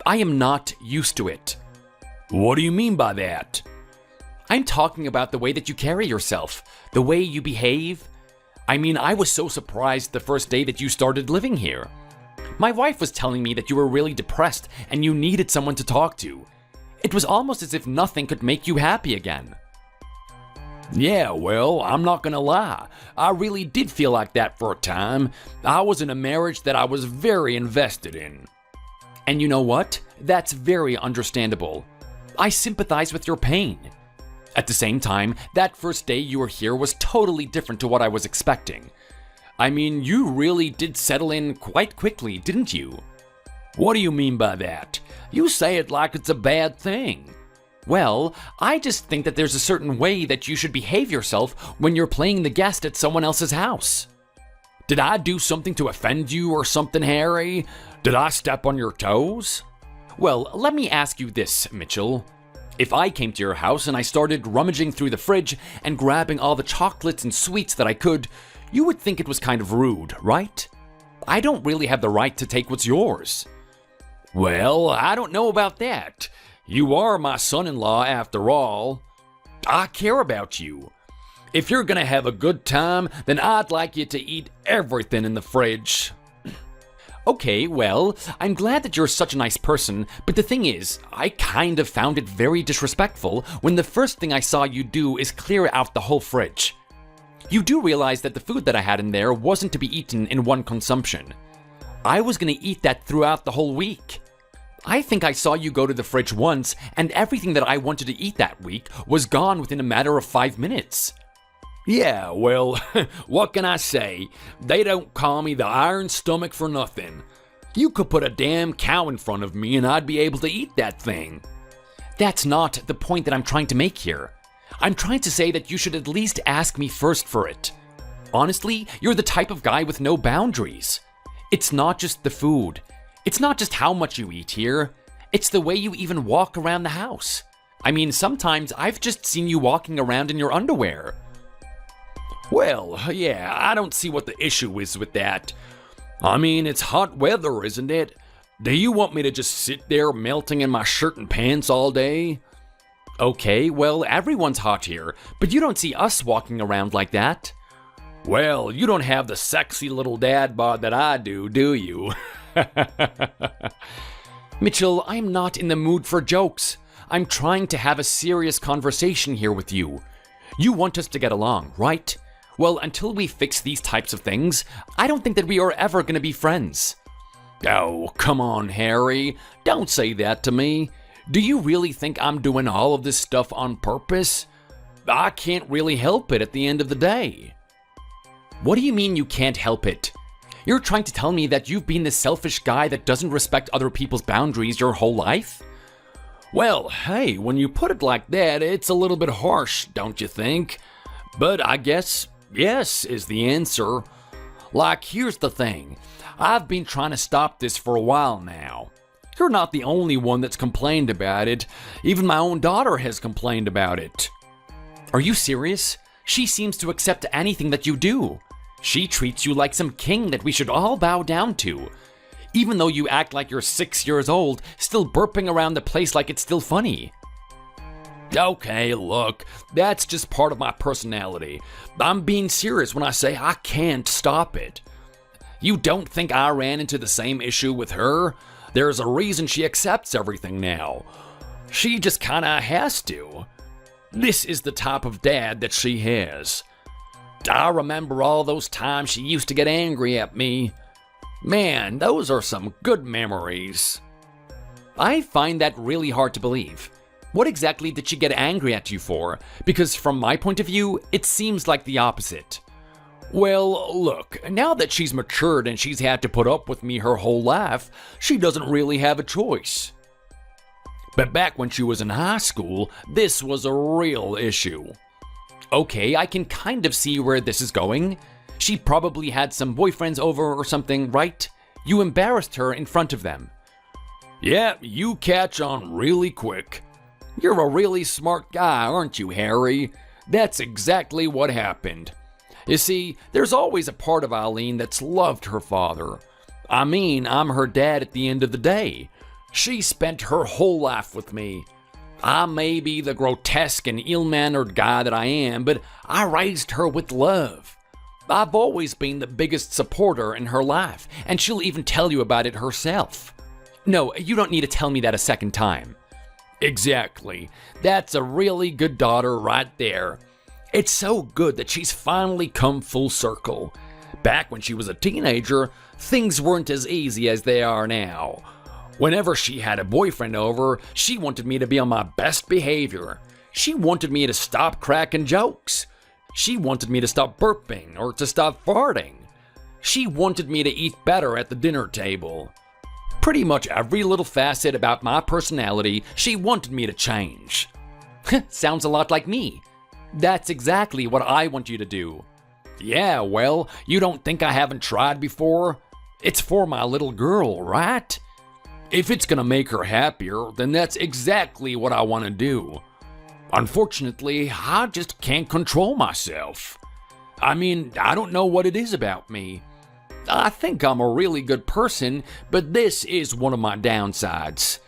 I am not used to it. What do you mean by that? I'm talking about the way that you carry yourself, the way you behave. I mean, I was so surprised the first day that you started living here. My wife was telling me that you were really depressed and you needed someone to talk to. It was almost as if nothing could make you happy again. Yeah, well, I'm not gonna lie. I really did feel like that for a time. I was in a marriage that I was very invested in. And you know what? That's very understandable. I sympathize with your pain. At the same time, that first day you were here was totally different to what I was expecting. I mean, you really did settle in quite quickly, didn't you? What do you mean by that? You say it like it's a bad thing. Well, I just think that there's a certain way that you should behave yourself when you're playing the guest at someone else's house. Did I do something to offend you or something, Harry? Did I step on your toes? Well, let me ask you this, Mitchell. If I came to your house and I started rummaging through the fridge and grabbing all the chocolates and sweets that I could, you would think it was kind of rude, right? I don't really have the right to take what's yours. Well, I don't know about that. You are my son-in-law after all. I care about you. If you're gonna have a good time, then I'd like you to eat everything in the fridge. Okay, well, I'm glad that you're such a nice person, but the thing is, I kind of found it very disrespectful when the first thing I saw you do is clear out the whole fridge. You do realize that the food that I had in there wasn't to be eaten in one consumption. I was gonna eat that throughout the whole week. I think I saw you go to the fridge once, and everything that I wanted to eat that week was gone within a matter of 5 minutes. Yeah, well, what can I say? They don't call me the Iron Stomach for nothing. You could put a damn cow in front of me and I'd be able to eat that thing. That's not the point that I'm trying to make here. I'm trying to say that you should at least ask me first for it. Honestly, you're the type of guy with no boundaries. It's not just the food. It's not just how much you eat here. It's the way you even walk around the house. I mean, sometimes I've just seen you walking around in your underwear. Well, yeah, I don't see what the issue is with that. I mean, it's hot weather, isn't it? Do you want me to just sit there melting in my shirt and pants all day? Okay, well, everyone's hot here, but you don't see us walking around like that. Well, you don't have the sexy little dad bod that I do you? Mitchell, I'm not in the mood for jokes. I'm trying to have a serious conversation here with you. You want us to get along, right? Well, until we fix these types of things, I don't think that we are ever going to be friends. Oh, come on, Harry. Don't say that to me. Do you really think I'm doing all of this stuff on purpose? I can't really help it at the end of the day. What do you mean you can't help it? You're trying to tell me that you've been this selfish guy that doesn't respect other people's boundaries your whole life? Well, hey, when you put it like that, it's a little bit harsh, don't you think? But I guess yes is the answer. Like, here's the thing. I've been trying to stop this for a while now. You're not the only one that's complained about it. Even my own daughter has complained about it. Are you serious? She seems to accept anything that you do. She treats you like some king that we should all bow down to. Even though you act like you're 6 years old, still burping around the place like it's still funny. Okay, look, that's just part of my personality. I'm being serious when I say I can't stop it. You don't think I ran into the same issue with her? There's a reason she accepts everything now. She just kinda has to. This is the type of dad that she has. I remember all those times she used to get angry at me. Man, those are some good memories. I find that really hard to believe. What exactly did she get angry at you for? Because from my point of view, it seems like the opposite. Well, look, now that she's matured and she's had to put up with me her whole life, she doesn't really have a choice. But back when she was in high school, this was a real issue. Okay, I can kind of see where this is going. She probably had some boyfriends over or something, right? You embarrassed her in front of them. Yeah, you catch on really quick. You're a really smart guy, aren't you, Harry? That's exactly what happened. You see, there's always a part of Eileen that's loved her father. I mean, I'm her dad at the end of the day. She spent her whole life with me. I may be the grotesque and ill-mannered guy that I am, but I raised her with love. I've always been the biggest supporter in her life, and she'll even tell you about it herself. No, you don't need to tell me that a second time. Exactly. That's a really good daughter right there. It's so good that she's finally come full circle. Back when she was a teenager, things weren't as easy as they are now. Whenever she had a boyfriend over, she wanted me to be on my best behavior. She wanted me to stop cracking jokes. She wanted me to stop burping or to stop farting. She wanted me to eat better at the dinner table. Pretty much every little facet about my personality, she wanted me to change. Sounds a lot like me. That's exactly what I want you to do. Yeah, well, you don't think I haven't tried before? It's for my little girl, right? If it's gonna make her happier, then that's exactly what I want to do. Unfortunately, I just can't control myself. I mean, I don't know what it is about me. I think I'm a really good person, but this is one of my downsides.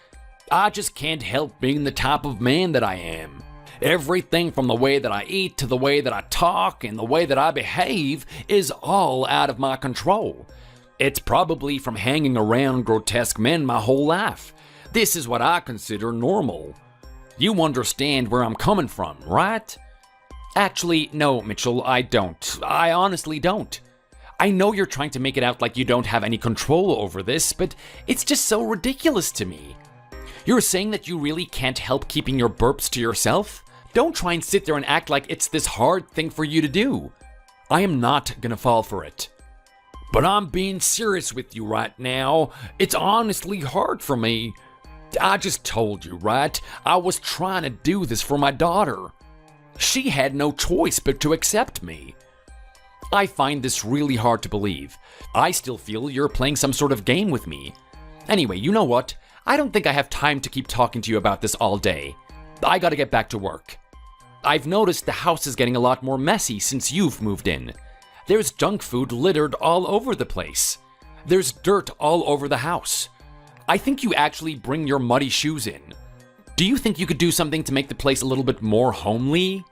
I just can't help being the type of man that I am. Everything from the way that I eat to the way that I talk and the way that I behave is all out of my control. It's probably from hanging around grotesque men my whole life. This is what I consider normal. You understand where I'm coming from, right? Actually, no, Mitchell, I don't. I honestly don't. I know you're trying to make it out like you don't have any control over this, but it's just so ridiculous to me. You're saying that you really can't help keeping your burps to yourself? Don't try and sit there and act like it's this hard thing for you to do. I am not gonna fall for it. But I'm being serious with you right now. It's honestly hard for me. I just told you, right? I was trying to do this for my daughter. She had no choice but to accept me. I find this really hard to believe. I still feel you're playing some sort of game with me. Anyway, you know what? I don't think I have time to keep talking to you about this all day. I gotta get back to work. I've noticed the house is getting a lot more messy since you've moved in. There's junk food littered all over the place. There's dirt all over the house. I think you actually bring your muddy shoes in. Do you think you could do something to make the place a little bit more homely?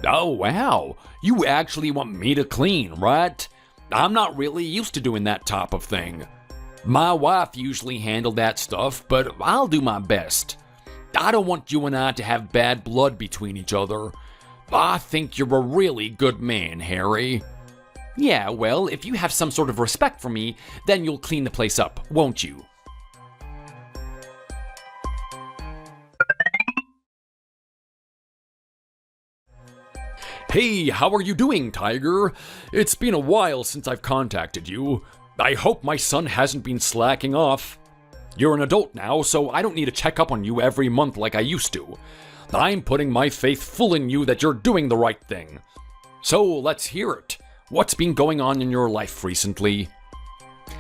Oh, wow. You actually want me to clean, right? I'm not really used to doing that type of thing. My wife usually handled that stuff, but I'll do my best. I don't want you and I to have bad blood between each other. I think you're a really good man, Harry. Yeah, well, if you have some sort of respect for me, then you'll clean the place up, won't you? Hey, how are you doing, Tiger? It's been a while since I've contacted you. I hope my son hasn't been slacking off. You're an adult now, so I don't need to check up on you every month like I used to. I'm putting my faith full in you that you're doing the right thing. So let's hear it. What's been going on in your life recently?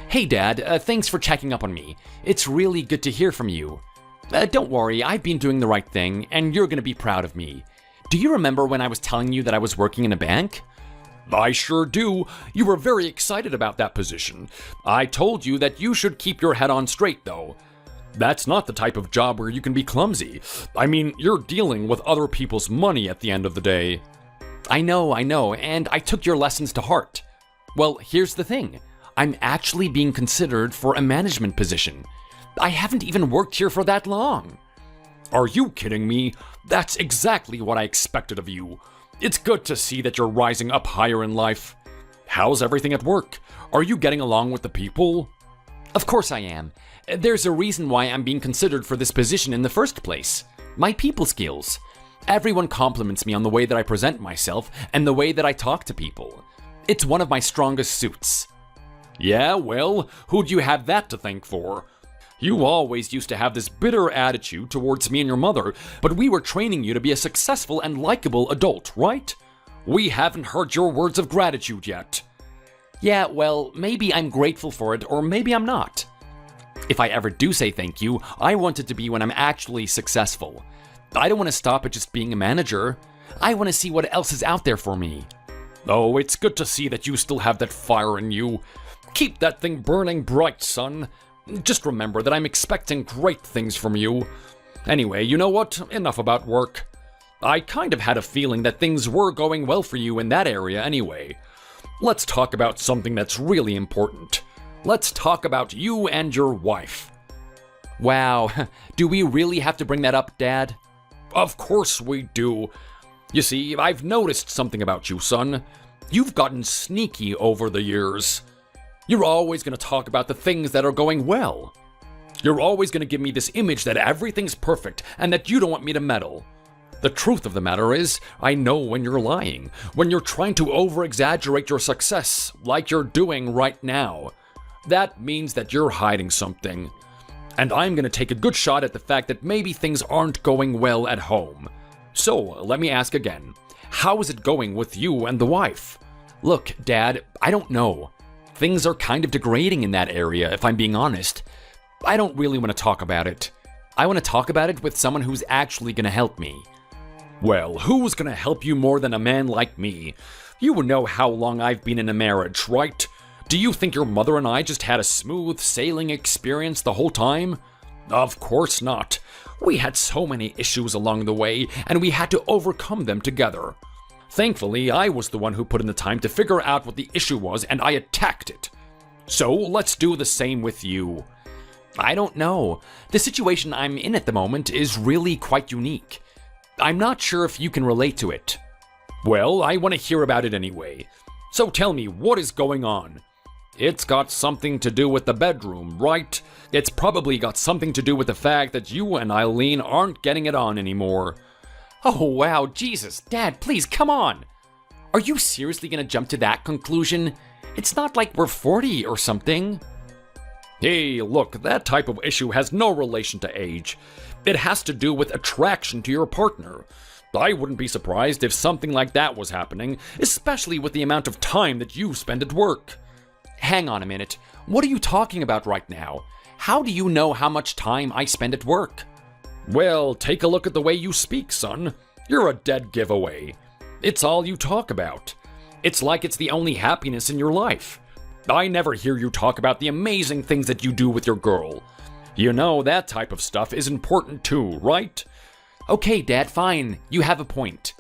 Hey, Dad, thanks for checking up on me. It's really good to hear from you. Don't worry, I've been doing the right thing, and you're gonna be proud of me. Do you remember when I was telling you that I was working in a bank? I sure do. You were very excited about that position. I told you that you should keep your head on straight, though. That's not the type of job where you can be clumsy. I mean, you're dealing with other people's money at the end of the day. I know, and I took your lessons to heart. Well, here's the thing. I'm actually being considered for a management position. I haven't even worked here for that long. Are you kidding me? That's exactly what I expected of you. It's good to see that you're rising up higher in life. How's everything at work? Are you getting along with the people? Of course I am. There's a reason why I'm being considered for this position in the first place. My people skills. Everyone compliments me on the way that I present myself and the way that I talk to people. It's one of my strongest suits. Yeah, well, who'd you have that to thank for? You always used to have this bitter attitude towards me and your mother, but we were training you to be a successful and likable adult, right? We haven't heard your words of gratitude yet. Yeah, well, maybe I'm grateful for it, or maybe I'm not. If I ever do say thank you, I want it to be when I'm actually successful. I don't want to stop at just being a manager. I want to see what else is out there for me. Oh, it's good to see that you still have that fire in you. Keep that thing burning bright, son. Just remember that I'm expecting great things from you. Anyway, you know what? Enough about work. I kind of had a feeling that things were going well for you in that area anyway. Let's talk about something that's really important. Let's talk about you and your wife. Wow, do we really have to bring that up, Dad? Of course we do. You see, I've noticed something about you, son. You've gotten sneaky over the years. You're always going to talk about the things that are going well. You're always going to give me this image that everything's perfect and that you don't want me to meddle. The truth of the matter is, I know when you're lying, when you're trying to over-exaggerate your success, like you're doing right now. That means that you're hiding something. And I'm going to take a good shot at the fact that maybe things aren't going well at home. So, let me ask again. How is it going with you and the wife? Look, Dad, I don't know. Things are kind of degrading in that area, if I'm being honest. I don't really want to talk about it. I want to talk about it with someone who's actually going to help me. Well, who's going to help you more than a man like me? You know how long I've been in a marriage, right? Do you think your mother and I just had a smooth sailing experience the whole time? Of course not. We had so many issues along the way, and we had to overcome them together. Thankfully, I was the one who put in the time to figure out what the issue was, and I attacked it. So, let's do the same with you. I don't know. The situation I'm in at the moment is really quite unique. I'm not sure if you can relate to it. Well, I want to hear about it anyway. So tell me, what is going on? It's got something to do with the bedroom, right? It's probably got something to do with the fact that you and Eileen aren't getting it on anymore. Oh wow, Jesus, Dad, please, come on! Are you seriously gonna jump to that conclusion? It's not like we're 40 or something. Hey, look, that type of issue has no relation to age. It has to do with attraction to your partner. I wouldn't be surprised if something like that was happening, especially with the amount of time that you spend at work. Hang on a minute, what are you talking about right now? How do you know how much time I spend at work? Well, take a look at the way you speak, son. You're a dead giveaway. It's all you talk about. It's like it's the only happiness in your life. I never hear you talk about the amazing things that you do with your girl. You know, that type of stuff is important too, right? Okay, Dad, fine. You have a point.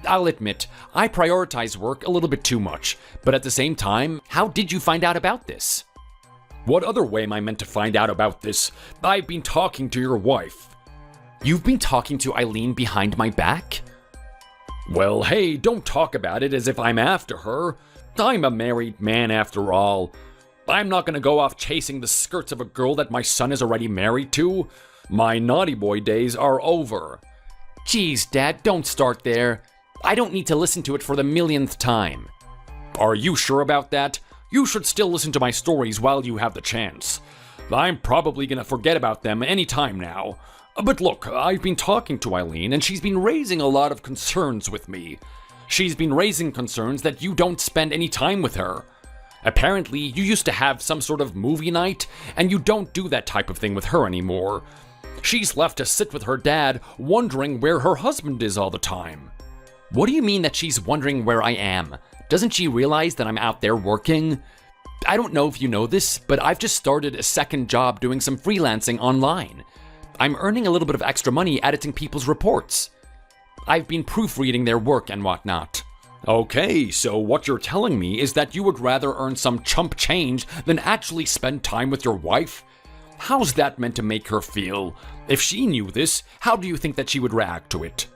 I'll admit, I prioritize work a little bit too much, but at the same time, how did you find out about this? What other way am I meant to find out about this? I've been talking to your wife. You've been talking to Eileen behind my back? Well, hey, don't talk about it as if I'm after her. I'm a married man after all. I'm not gonna go off chasing the skirts of a girl that my son is already married to. My naughty boy days are over. Geez, Dad, don't start there. I don't need to listen to it for the millionth time. Are you sure about that? You should still listen to my stories while you have the chance. I'm probably gonna forget about them any time now. But look, I've been talking to Eileen and she's been raising a lot of concerns with me. She's been raising concerns that you don't spend any time with her. Apparently, you used to have some sort of movie night, and you don't do that type of thing with her anymore. She's left to sit with her dad, wondering where her husband is all the time. What do you mean that she's wondering where I am? Doesn't she realize that I'm out there working? I don't know if you know this, but I've just started a second job doing some freelancing online. I'm earning a little bit of extra money editing people's reports. I've been proofreading their work and whatnot. Okay, so what you're telling me is that you would rather earn some chump change than actually spend time with your wife? How's that meant to make her feel? If she knew this, how do you think that she would react to it?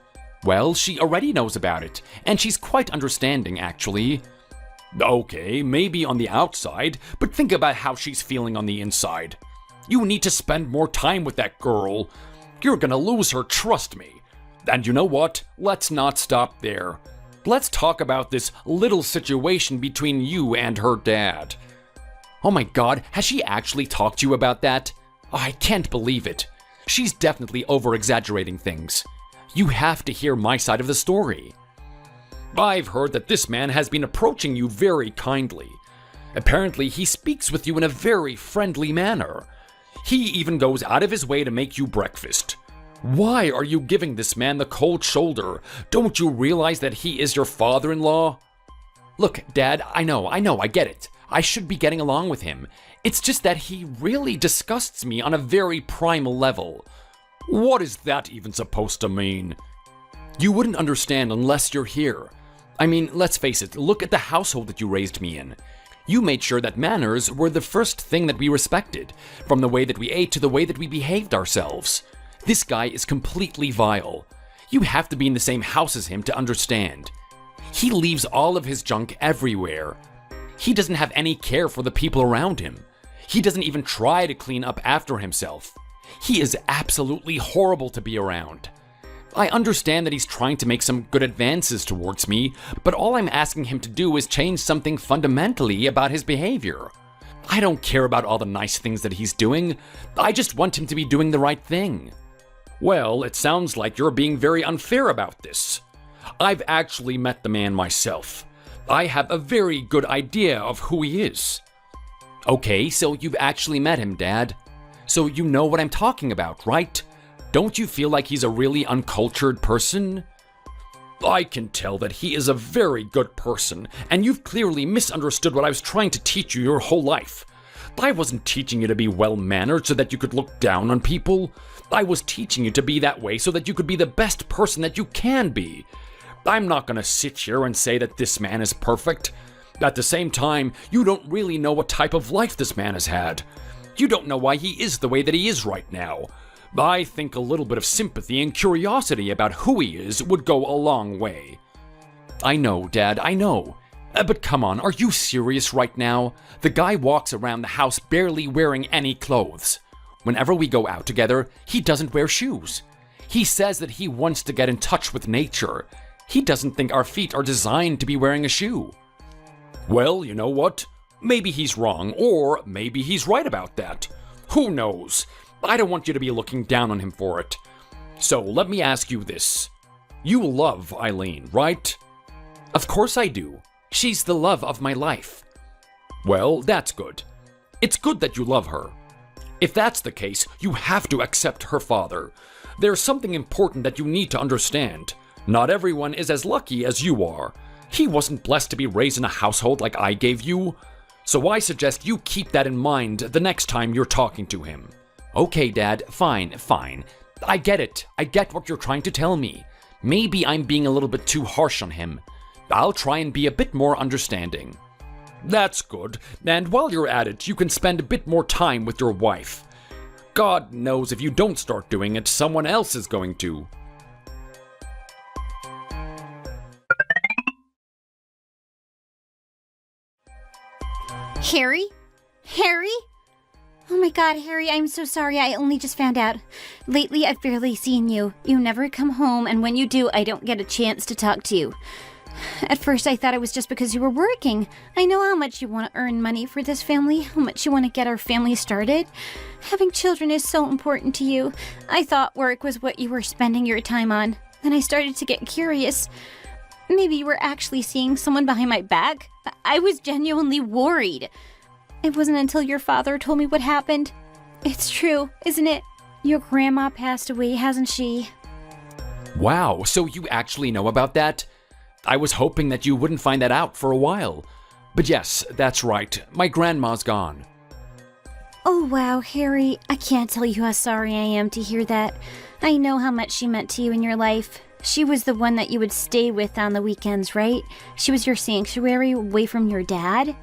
Well, she already knows about it, and she's quite understanding, actually. Okay, maybe on the outside, but think about how she's feeling on the inside. You need to spend more time with that girl. You're gonna lose her, trust me. And you know what? Let's not stop there. Let's talk about this little situation between you and her dad. Oh my god, has she actually talked to you about that? Oh, I can't believe it. She's definitely over-exaggerating things. You have to hear my side of the story. I've heard that this man has been approaching you very kindly. Apparently, he speaks with you in a very friendly manner. He even goes out of his way to make you breakfast. Why are you giving this man the cold shoulder? Don't you realize that he is your father-in-law? Look, Dad, I know, I get it. I should be getting along with him. It's just that he really disgusts me on a very primal level. What is that even supposed to mean? You wouldn't understand unless you're here. I mean, let's face it, look at the household that you raised me in. You made sure that manners were the first thing that we respected, from the way that we ate to the way that we behaved ourselves. This guy is completely vile. You have to be in the same house as him to understand. He leaves all of his junk everywhere. He doesn't have any care for the people around him. He doesn't even try to clean up after himself. He is absolutely horrible to be around. I understand that he's trying to make some good advances towards me, but all I'm asking him to do is change something fundamentally about his behavior. I don't care about all the nice things that he's doing. I just want him to be doing the right thing. Well, it sounds like you're being very unfair about this. I've actually met the man myself. I have a very good idea of who he is. Okay, so you've actually met him, Dad. So you know what I'm talking about, right? Don't you feel like he's a really uncultured person? I can tell that he is a very good person, and you've clearly misunderstood what I was trying to teach you your whole life. I wasn't teaching you to be well-mannered so that you could look down on people. I was teaching you to be that way so that you could be the best person that you can be. I'm not gonna sit here and say that this man is perfect. At the same time, you don't really know what type of life this man has had. You don't know why he is the way that he is right now. I think a little bit of sympathy and curiosity about who he is would go a long way. I know, Dad, I know. But come on, are you serious right now? The guy walks around the house barely wearing any clothes. Whenever we go out together, he doesn't wear shoes. He says that he wants to get in touch with nature. He doesn't think our feet are designed to be wearing a shoe. Well, you know what? Maybe he's wrong, or maybe he's right about that. Who knows? I don't want you to be looking down on him for it. So let me ask you this. You love Eileen, right? Of course I do. She's the love of my life. Well, that's good. It's good that you love her. If that's the case, you have to accept her father. There's something important that you need to understand. Not everyone is as lucky as you are. He wasn't blessed to be raised in a household like I gave you. So I suggest you keep that in mind the next time you're talking to him. Okay, Dad, fine. I get it. I get what you're trying to tell me. Maybe I'm being a little bit too harsh on him. I'll try and be a bit more understanding. That's good. And while you're at it, you can spend a bit more time with your wife. God knows if you don't start doing it, someone else is going to. Harry? Harry? Oh my god, Harry, I'm so sorry. I only just found out. Lately, I've barely seen you. You never come home, and when you do, I don't get a chance to talk to you. At first, I thought it was just because you were working. I know how much you want to earn money for this family, how much you want to get our family started. Having children is so important to you. I thought work was what you were spending your time on. Then I started to get curious. Maybe you were actually seeing someone behind my back? I was genuinely worried. It wasn't until your father told me what happened. It's true, isn't it? Your grandma passed away, hasn't she? Wow, so you actually know about that? I was hoping that you wouldn't find that out for a while. But yes, that's right. My grandma's gone. Oh wow, Harry. I can't tell you how sorry I am to hear that. I know how much she meant to you in your life. She was the one that you would stay with on the weekends, right? She was your sanctuary away from your dad?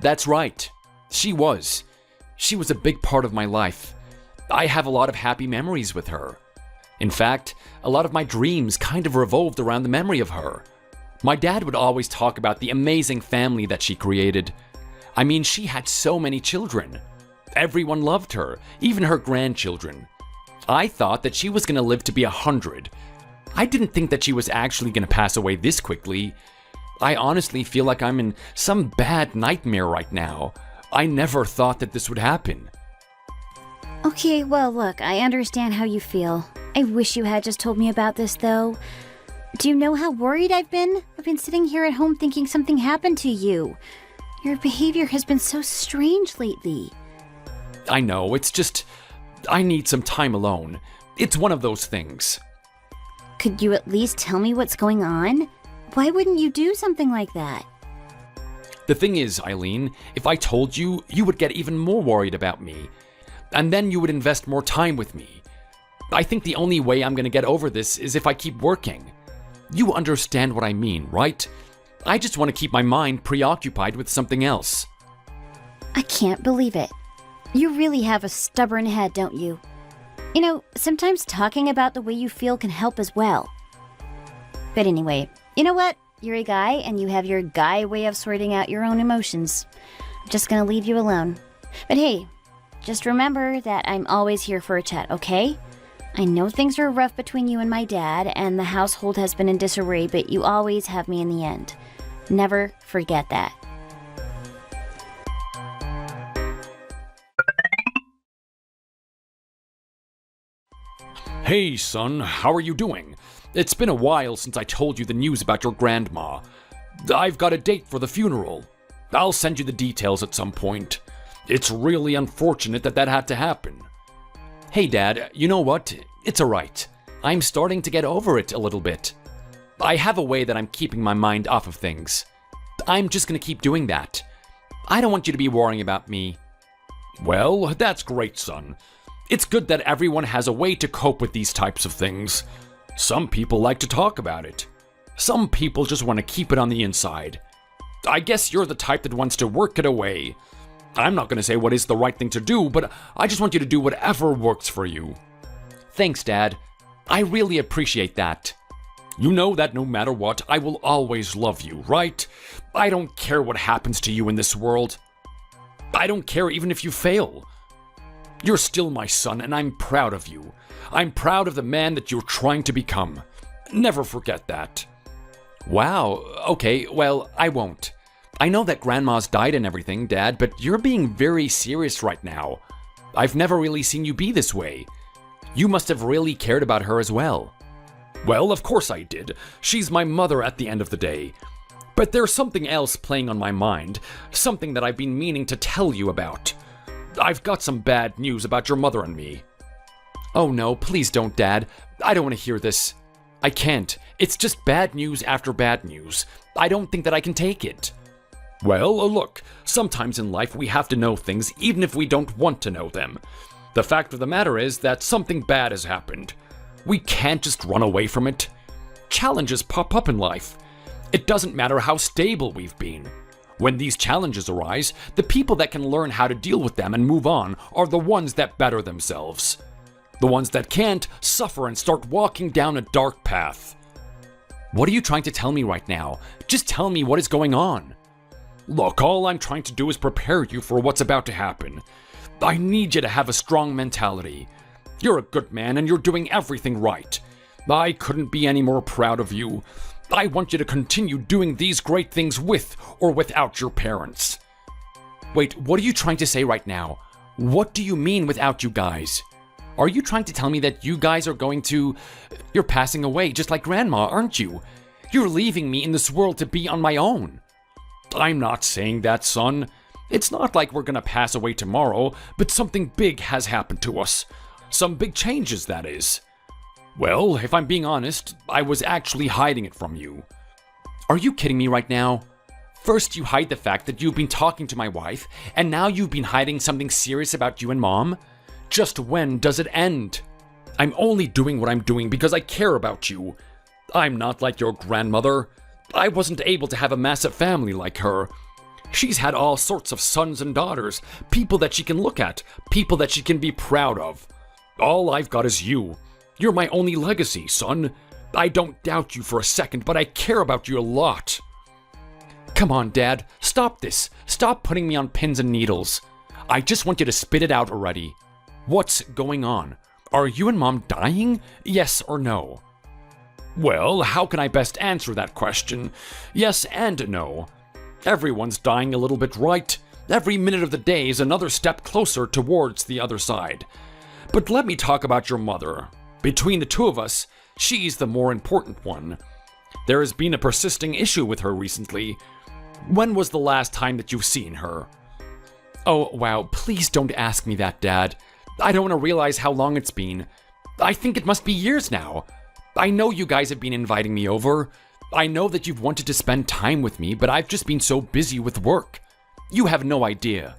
That's right. She was. She was a big part of my life. I have a lot of happy memories with her. In fact, a lot of my dreams kind of revolved around the memory of her. My dad would always talk about the amazing family that she created. I mean, she had so many children. Everyone loved her, even her grandchildren. I thought that she was going to live to be 100. I didn't think that she was actually going to pass away this quickly. I honestly feel like I'm in some bad nightmare right now. I never thought that this would happen. Okay, well look, I understand how you feel. I wish you had just told me about this though. Do you know how worried I've been? I've been sitting here at home thinking something happened to you. Your behavior has been so strange lately. I know, it's just... I need some time alone. It's one of those things. Could you at least tell me what's going on? Why wouldn't you do something like that? The thing is, Eileen, if I told you, you would get even more worried about me. And then you would invest more time with me. I think the only way I'm going to get over this is if I keep working. You understand what I mean, right? I just want to keep my mind preoccupied with something else. I can't believe it. You really have a stubborn head, don't you? You know, sometimes talking about the way you feel can help as well. But anyway, you know what? You're a guy and you have your guy way of sorting out your own emotions. I'm just gonna leave you alone. But hey, just remember that I'm always here for a chat, okay? I know things are rough between you and my dad, and the household has been in disarray, but you always have me in the end. Never forget that. Hey, son, how are you doing? It's been a while since I told you the news about your grandma. I've got a date for the funeral. I'll send you the details at some point. It's really unfortunate that had to happen. Hey, Dad, you know what? It's alright. I'm starting to get over it a little bit. I have a way that I'm keeping my mind off of things. I'm just gonna keep doing that. I don't want you to be worrying about me. Well, that's great, son. It's good that everyone has a way to cope with these types of things. Some people like to talk about it. Some people just want to keep it on the inside. I guess you're the type that wants to work it away. I'm not going to say what is the right thing to do, but I just want you to do whatever works for you. Thanks, Dad. I really appreciate that. You know that no matter what, I will always love you, right? I don't care what happens to you in this world. I don't care even if you fail. You're still my son, and I'm proud of you. I'm proud of the man that you're trying to become. Never forget that. Wow, okay, well, I won't. I know that Grandma's died and everything, Dad, but you're being very serious right now. I've never really seen you be this way. You must have really cared about her as well. Well, of course I did. She's my mother at the end of the day. But there's something else playing on my mind, something that I've been meaning to tell you about. I've got some bad news about your mother and me. Oh no, please don't, Dad. I don't want to hear this. I can't. It's just bad news after bad news. I don't think that I can take it. Well, look, sometimes in life we have to know things even if we don't want to know them. The fact of the matter is that something bad has happened. We can't just run away from it. Challenges pop up in life. It doesn't matter how stable we've been. When these challenges arise, the people that can learn how to deal with them and move on are the ones that better themselves. The ones that can't suffer and start walking down a dark path. What are you trying to tell me right now? Just tell me what is going on. Look, all I'm trying to do is prepare you for what's about to happen. I need you to have a strong mentality. You're a good man and you're doing everything right. I couldn't be any more proud of you. I want you to continue doing these great things with or without your parents. Wait, what are you trying to say right now? What do you mean without you guys? Are you trying to tell me that you guys are going to... You're passing away just like Grandma, aren't you? You're leaving me in this world to be on my own. I'm not saying that, son. It's not like we're gonna pass away tomorrow, but something big has happened to us. Some big changes, that is. Well, if I'm being honest, I was actually hiding it from you. Are you kidding me right now? First you hide the fact that you've been talking to my wife, and now you've been hiding something serious about you and Mom? Just when does it end? I'm only doing what I'm doing because I care about you. I'm not like your grandmother. I wasn't able to have a massive family like her. She's had all sorts of sons and daughters, people that she can look at, people that she can be proud of. All I've got is you. You're my only legacy, son. I don't doubt you for a second, but I care about you a lot. Come on, Dad. Stop this. Stop putting me on pins and needles. I just want you to spit it out already. What's going on? Are you and Mom dying? Yes or no? Well, how can I best answer that question? Yes and no. Everyone's dying a little bit, right? Every minute of the day is another step closer towards the other side. But let me talk about your mother. Between the two of us, she's the more important one. There has been a persisting issue with her recently. When was the last time that you've seen her? Oh, wow, please don't ask me that, Dad. I don't want to realize how long it's been. I think it must be years now. I know you guys have been inviting me over. I know that you've wanted to spend time with me, but I've just been so busy with work. You have no idea.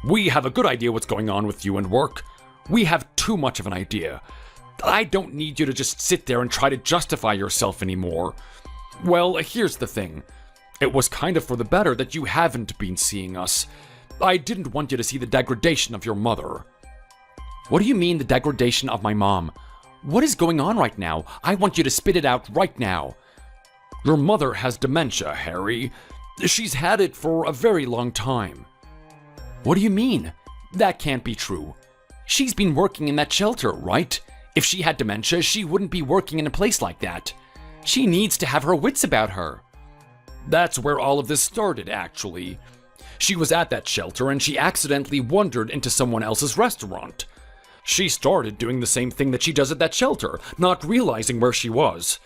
We have a good idea what's going on with you and work. We have too much of an idea. I don't need you to just sit there and try to justify yourself anymore. Well, here's the thing. It was kind of for the better that you haven't been seeing us. I didn't want you to see the degradation of your mother. What do you mean, the degradation of my mom? What is going on right now? I want you to spit it out right now. Your mother has dementia, Harry. She's had it for a very long time. What do you mean? That can't be true. She's been working in that shelter, right? If she had dementia, she wouldn't be working in a place like that. She needs to have her wits about her. That's where all of this started, actually. She was at that shelter and she accidentally wandered into someone else's restaurant. She started doing the same thing that she does at that shelter, not realizing where she was.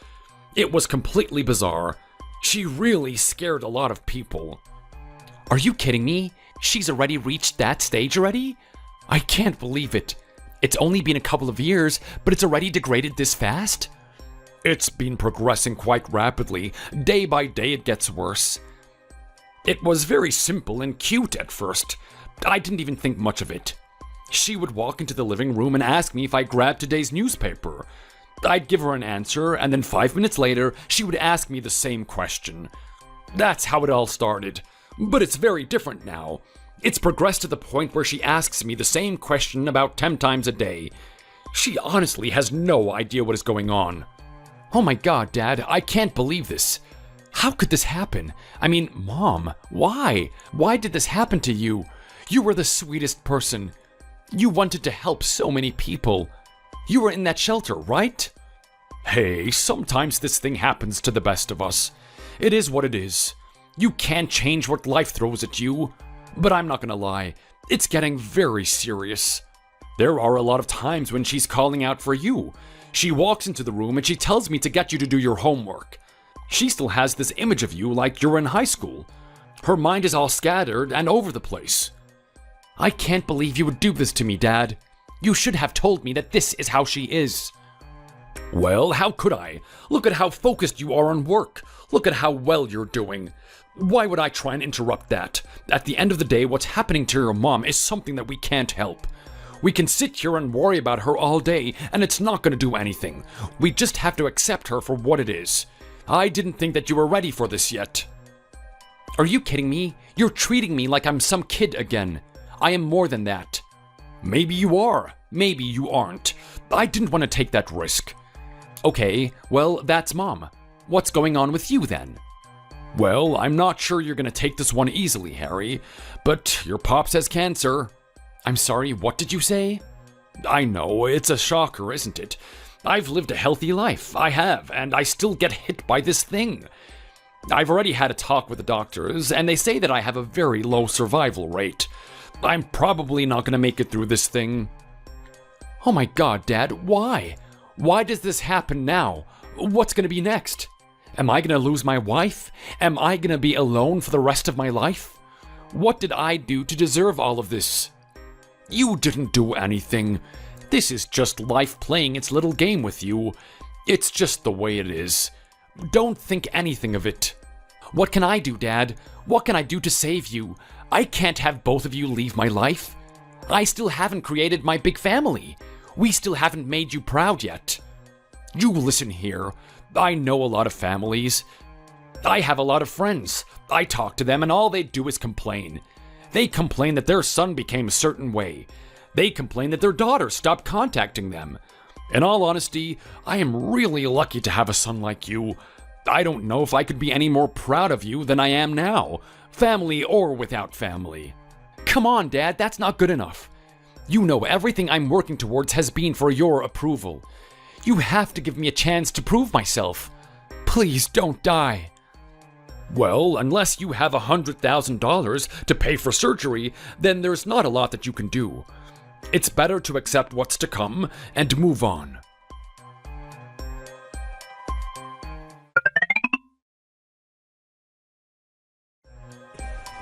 It was completely bizarre. She really scared a lot of people. Are you kidding me? She's already reached that stage already? I can't believe it. It's only been a couple of years, but it's already degraded this fast? It's been progressing quite rapidly. Day by day it gets worse. It was very simple and cute at first. I didn't even think much of it. She would walk into the living room and ask me if I grabbed today's newspaper. I'd give her an answer, and then 5 minutes later, she would ask me the same question. That's how it all started. But it's very different now. It's progressed to the point where she asks me the same question about 10 times a day. She honestly has no idea what is going on. Oh my God, Dad, I can't believe this. How could this happen? I mean, Mom, why? Why did this happen to you? You were the sweetest person. You wanted to help so many people. You were in that shelter, right? Hey, sometimes this thing happens to the best of us. It is what it is. You can't change what life throws at you. But I'm not gonna lie, it's getting very serious. There are a lot of times when she's calling out for you. She walks into the room and she tells me to get you to do your homework. She still has this image of you like you're in high school. Her mind is all scattered and over the place. I can't believe you would do this to me, Dad. You should have told me that this is how she is. Well, how could I? Look at how focused you are on work. Look at how well you're doing. Why would I try and interrupt that? At the end of the day, what's happening to your mom is something that we can't help. We can sit here and worry about her all day, and it's not going to do anything. We just have to accept her for what it is. I didn't think that you were ready for this yet. Are you kidding me? You're treating me like I'm some kid again. I am more than that. Maybe you are. Maybe you aren't. I didn't want to take that risk. Okay, well, that's Mom. What's going on with you then? Well, I'm not sure you're gonna take this one easily, Harry, but your pops has cancer. I'm sorry, what did you say? I know, it's a shocker, isn't it? I've lived a healthy life, I have, and I still get hit by this thing. I've already had a talk with the doctors, and they say that I have a very low survival rate. I'm probably not gonna make it through this thing. Oh my god, Dad, why? Why does this happen now? What's gonna be next? Am I gonna lose my wife? Am I gonna be alone for the rest of my life? What did I do to deserve all of this? You didn't do anything. This is just life playing its little game with you. It's just the way it is. Don't think anything of it. What can I do, Dad? What can I do to save you? I can't have both of you leave my life. I still haven't created my big family. We still haven't made you proud yet. You listen here. I know a lot of families. I have a lot of friends. I talk to them and all they do is complain. They complain that their son became a certain way. They complain that their daughter stopped contacting them. In all honesty, I am really lucky to have a son like you. I don't know if I could be any more proud of you than I am now, family or without family. Come on, Dad, that's not good enough. You know everything I'm working towards has been for your approval. You have to give me a chance to prove myself. Please don't die. Well, unless you have $100,000 to pay for surgery, then there's not a lot that you can do. It's better to accept what's to come and move on.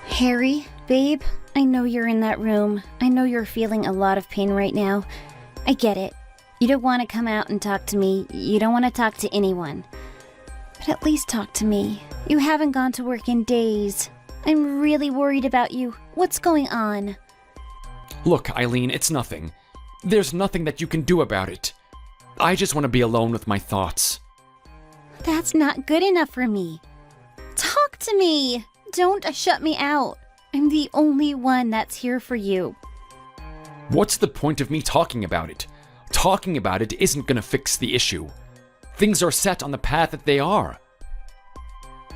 Harry, babe, I know you're in that room. I know you're feeling a lot of pain right now. I get it. You don't want to come out and talk to me. You don't want to talk to anyone. But at least talk to me. You haven't gone to work in days. I'm really worried about you. What's going on? Look, Eileen, it's nothing. There's nothing that you can do about it. I just want to be alone with my thoughts. That's not good enough for me. Talk to me! Don't shut me out. I'm the only one that's here for you. What's the point of me talking about it? Talking about it isn't gonna fix the issue. Things are set on the path that they are.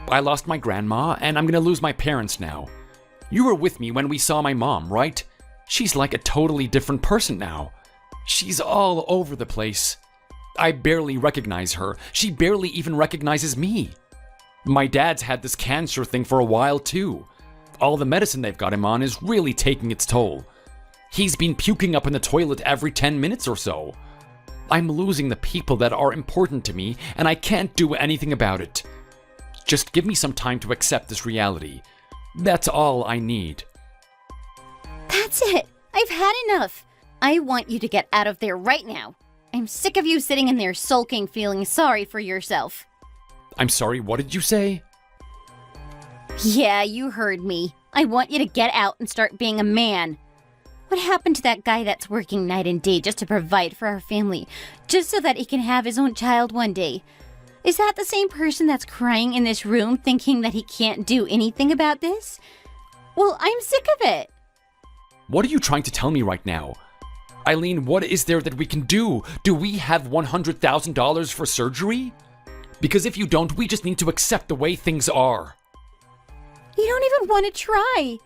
I lost my grandma, and I'm gonna lose my parents now. You were with me when we saw my mom, right? She's like a totally different person now. She's all over the place. I barely recognize her. She barely even recognizes me. My dad's had this cancer thing for a while too. All the medicine they've got him on is really taking its toll. He's been puking up in the toilet every 10 minutes or so. I'm losing the people that are important to me, and I can't do anything about it. Just give me some time to accept this reality. That's all I need. That's it. I've had enough. I want you to get out of there right now. I'm sick of you sitting in there sulking, feeling sorry for yourself. I'm sorry, what did you say? Yeah, you heard me. I want you to get out and start being a man. What happened to that guy that's working night and day just to provide for our family, just so that he can have his own child one day? Is that the same person that's crying in this room thinking that he can't do anything about this? Well, I'm sick of it. What are you trying to tell me right now? Eileen, what is there that we can do? Do we have $100,000 for surgery? Because if you don't, we just need to accept the way things are. You don't even want to try.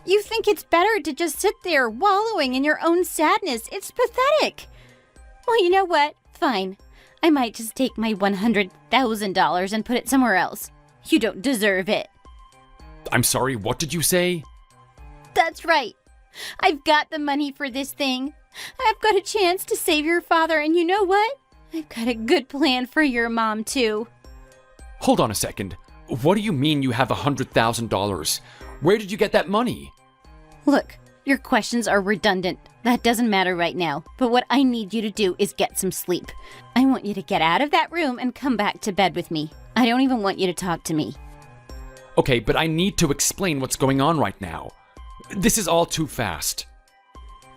You think it's better to just sit there wallowing in your own sadness. It's pathetic. Well, you know what? Fine. I might just take my $100,000 and put it somewhere else. You don't deserve it. I'm sorry, what did you say? That's right. I've got the money for this thing. I've got a chance to save your father, and you know what? I've got a good plan for your mom, too. Hold on a second. What do you mean you have $100,000? Where did you get that money? Look, your questions are redundant. That doesn't matter right now. But what I need you to do is get some sleep. I want you to get out of that room and come back to bed with me. I don't even want you to talk to me. Okay, but I need to explain what's going on right now. This is all too fast.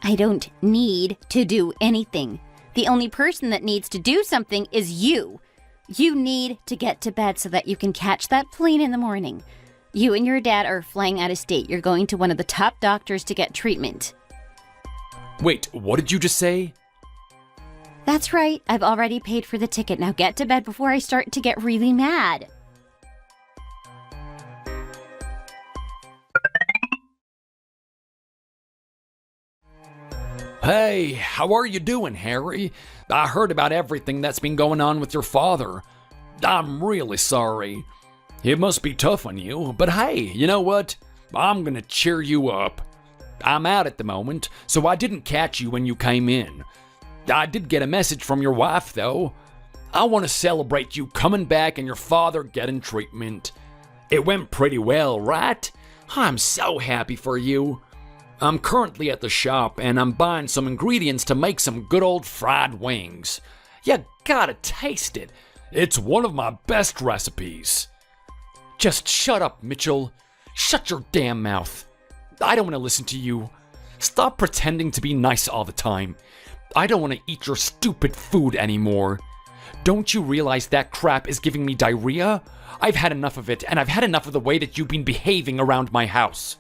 I don't need to do anything. The only person that needs to do something is you. You need to get to bed so that you can catch that plane in the morning. You and your dad are flying out of state. You're going to one of the top doctors to get treatment. Wait, what did you just say? That's right. I've already paid for the ticket. Now get to bed before I start to get really mad. Hey, how are you doing, Harry? I heard about everything that's been going on with your father. I'm really sorry. It must be tough on you, but hey, you know what? I'm gonna cheer you up. I'm out at the moment, so I didn't catch you when you came in. I did get a message from your wife, though. I want to celebrate you coming back and your father getting treatment. It went pretty well, right? I'm so happy for you. I'm currently at the shop and I'm buying some ingredients to make some good old fried wings. You gotta taste it. It's one of my best recipes. Just shut up, Mitchell. Shut your damn mouth. I don't want to listen to you. Stop pretending to be nice all the time. I don't want to eat your stupid food anymore. Don't you realize that crap is giving me diarrhea? I've had enough of it, and I've had enough of the way that you've been behaving around my house.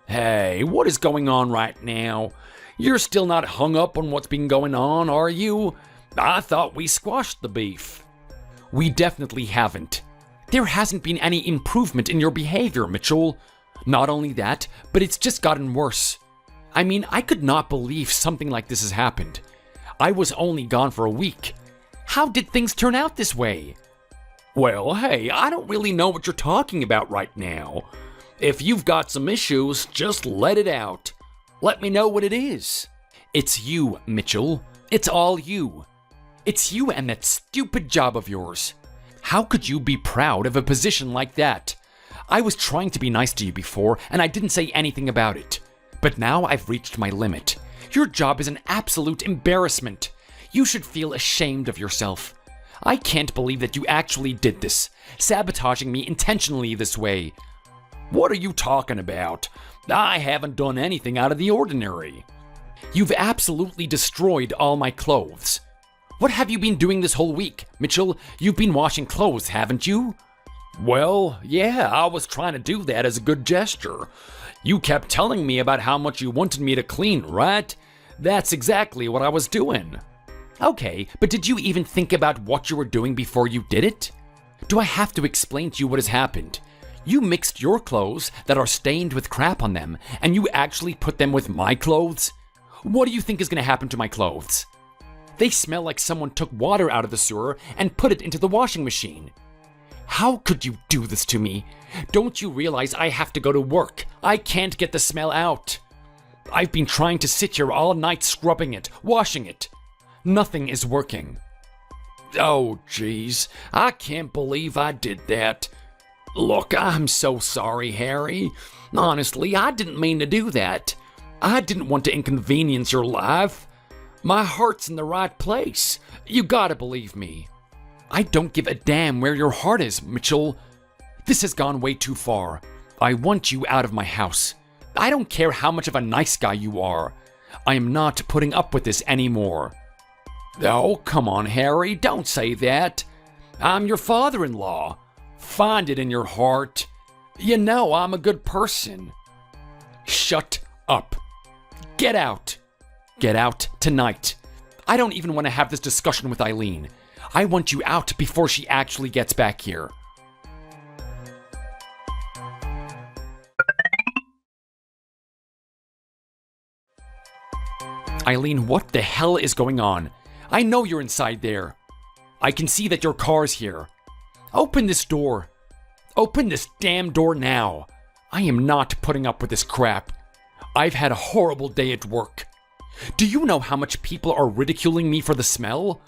Hey, what is going on right now? You're still not hung up on what's been going on, are you? I thought we squashed the beef. We definitely haven't. There hasn't been any improvement in your behavior, Mitchell. Not only that, but it's just gotten worse. I mean, I could not believe something like this has happened. I was only gone for a week. How did things turn out this way? Well, hey, I don't really know what you're talking about right now. If you've got some issues, just let it out. Let me know what it is. It's you, Mitchell. It's all you. It's you and that stupid job of yours. How could you be proud of a position like that? I was trying to be nice to you before, and I didn't say anything about it. But now I've reached my limit. Your job is an absolute embarrassment. You should feel ashamed of yourself. I can't believe that you actually did this, sabotaging me intentionally this way. What are you talking about? I haven't done anything out of the ordinary. You've absolutely destroyed all my clothes. What have you been doing this whole week, Mitchell? You've been washing clothes, haven't you? Well, yeah, I was trying to do that as a good gesture. You kept telling me about how much you wanted me to clean, right? That's exactly what I was doing. Okay, but did you even think about what you were doing before you did it? Do I have to explain to you what has happened? You mixed your clothes that are stained with crap on them, and you actually put them with my clothes? What do you think is going to happen to my clothes? They smell like someone took water out of the sewer and put it into the washing machine. How could you do this to me? Don't you realize I have to go to work? I can't get the smell out. I've been trying to sit here all night scrubbing it, washing it. Nothing is working. Oh, jeez. I can't believe I did that. Look, I'm so sorry, Harry. Honestly, I didn't mean to do that. I didn't want to inconvenience your life. My heart's in the right place. You gotta believe me. I don't give a damn where your heart is, Mitchell. This has gone way too far. I want you out of my house. I don't care how much of a nice guy you are. I am not putting up with this anymore. Oh, come on, Harry, don't say that. I'm your father-in-law. Find it in your heart. You know I'm a good person. Shut up. Get out. Get out tonight. I don't even want to have this discussion with Eileen. I want you out before she actually gets back here. Eileen, what the hell is going on? I know you're inside there. I can see that your car's here. Open this door. Open this damn door now. I am not putting up with this crap. I've had a horrible day at work. Do you know how much people are ridiculing me for the smell?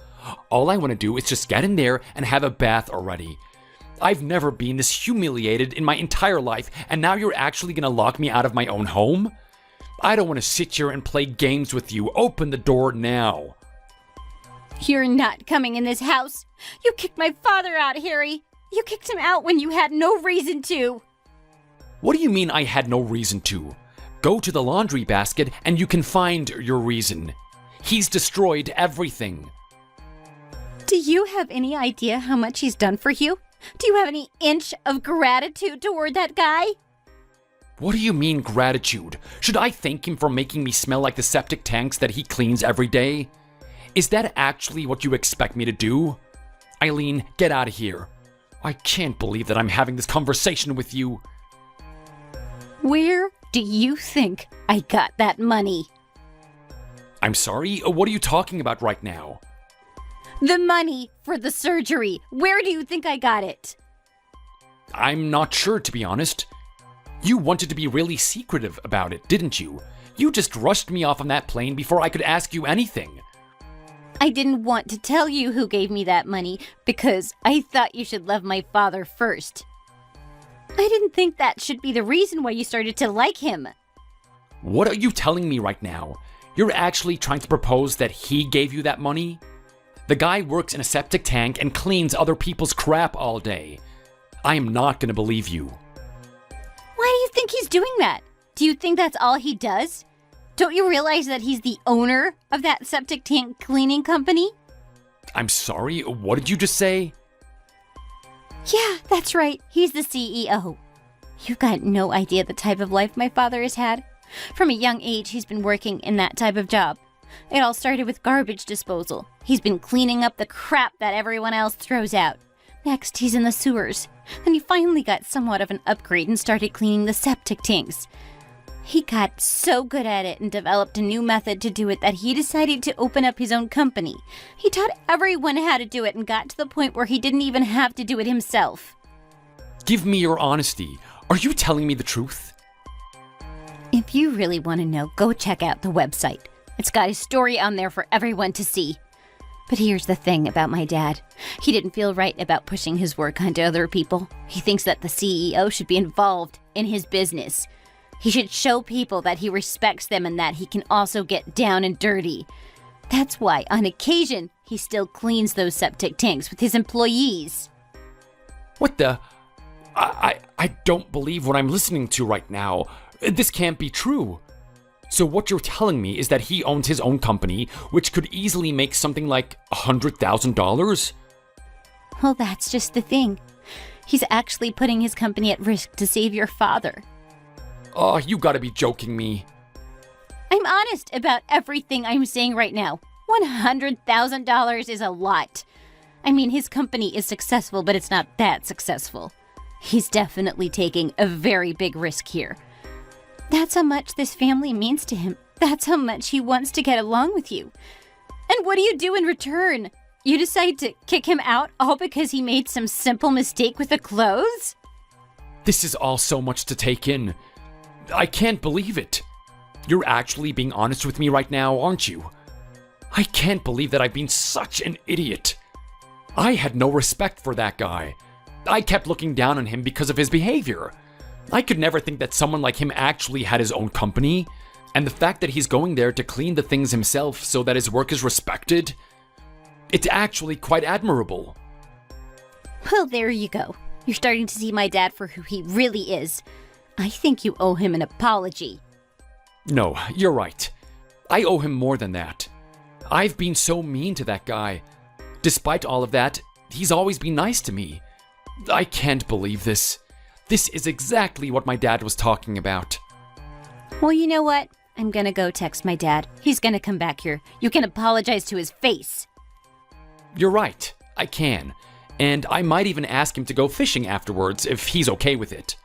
All I want to do is just get in there and have a bath already. I've never been this humiliated in my entire life, and now you're actually going to lock me out of my own home? I don't want to sit here and play games with you. Open the door now. You're not coming in this house. You kicked my father out, Harry. You kicked him out when you had no reason to. What do you mean I had no reason to? Go to the laundry basket and you can find your reason. He's destroyed everything. Do you have any idea how much he's done for you? Do you have any inch of gratitude toward that guy? What do you mean gratitude? Should I thank him for making me smell like the septic tanks that he cleans every day? Is that actually what you expect me to do? Eileen, get out of here. I can't believe that I'm having this conversation with you. Where do you think I got that money? I'm sorry? What are you talking about right now? The money for the surgery. Where do you think I got it? I'm not sure, to be honest. You wanted to be really secretive about it, didn't you? You just rushed me off on that plane before I could ask you anything. I didn't want to tell you who gave me that money because I thought you should love my father first. I didn't think that should be the reason why you started to like him. What are you telling me right now? You're actually trying to propose that he gave you that money? The guy works in a septic tank and cleans other people's crap all day. I am not gonna believe you. Why do you think he's doing that? Do you think that's all he does? Don't you realize that he's the owner of that septic tank cleaning company? I'm sorry, what did you just say? Yeah, that's right. He's the CEO. You've got no idea the type of life my father has had. From a young age, he's been working in that type of job. It all started with garbage disposal. He's been cleaning up the crap that everyone else throws out. Next, he's in the sewers. Then he finally got somewhat of an upgrade and started cleaning the septic tanks. He got so good at it and developed a new method to do it that he decided to open up his own company. He taught everyone how to do it and got to the point where he didn't even have to do it himself. Give me your honesty. Are you telling me the truth? If you really want to know, go check out the website. It's got his story on there for everyone to see. But here's the thing about my dad. He didn't feel right about pushing his work onto other people. He thinks that the CEO should be involved in his business. He should show people that he respects them and that he can also get down and dirty. That's why, on occasion, he still cleans those septic tanks with his employees. What the? I don't believe what I'm listening to right now. This can't be true. So what you're telling me is that he owns his own company, which could easily make something like $100,000? Well, that's just the thing. He's actually putting his company at risk to save your father. Oh, you gotta be joking me. I'm honest about everything I'm saying right now. $100,000 is a lot. I mean, his company is successful, but it's not that successful. He's definitely taking a very big risk here. That's how much this family means to him. That's how much he wants to get along with you. And what do you do in return? You decide to kick him out all because he made some simple mistake with the clothes? This is all so much to take in. I can't believe it. You're actually being honest with me right now, aren't you? I can't believe that I've been such an idiot. I had no respect for that guy. I kept looking down on him because of his behavior. I could never think that someone like him actually had his own company. And the fact that he's going there to clean the things himself so that his work is respected, it's actually quite admirable. Well, there you go. You're starting to see my dad for who he really is. I think you owe him an apology. No, you're right. I owe him more than that. I've been so mean to that guy. Despite all of that, he's always been nice to me. I can't believe this. This is exactly what my dad was talking about. Well, you know what? I'm gonna go text my dad. He's gonna come back here. You can apologize to his face. You're right. I can. And I might even ask him to go fishing afterwards if he's okay with it.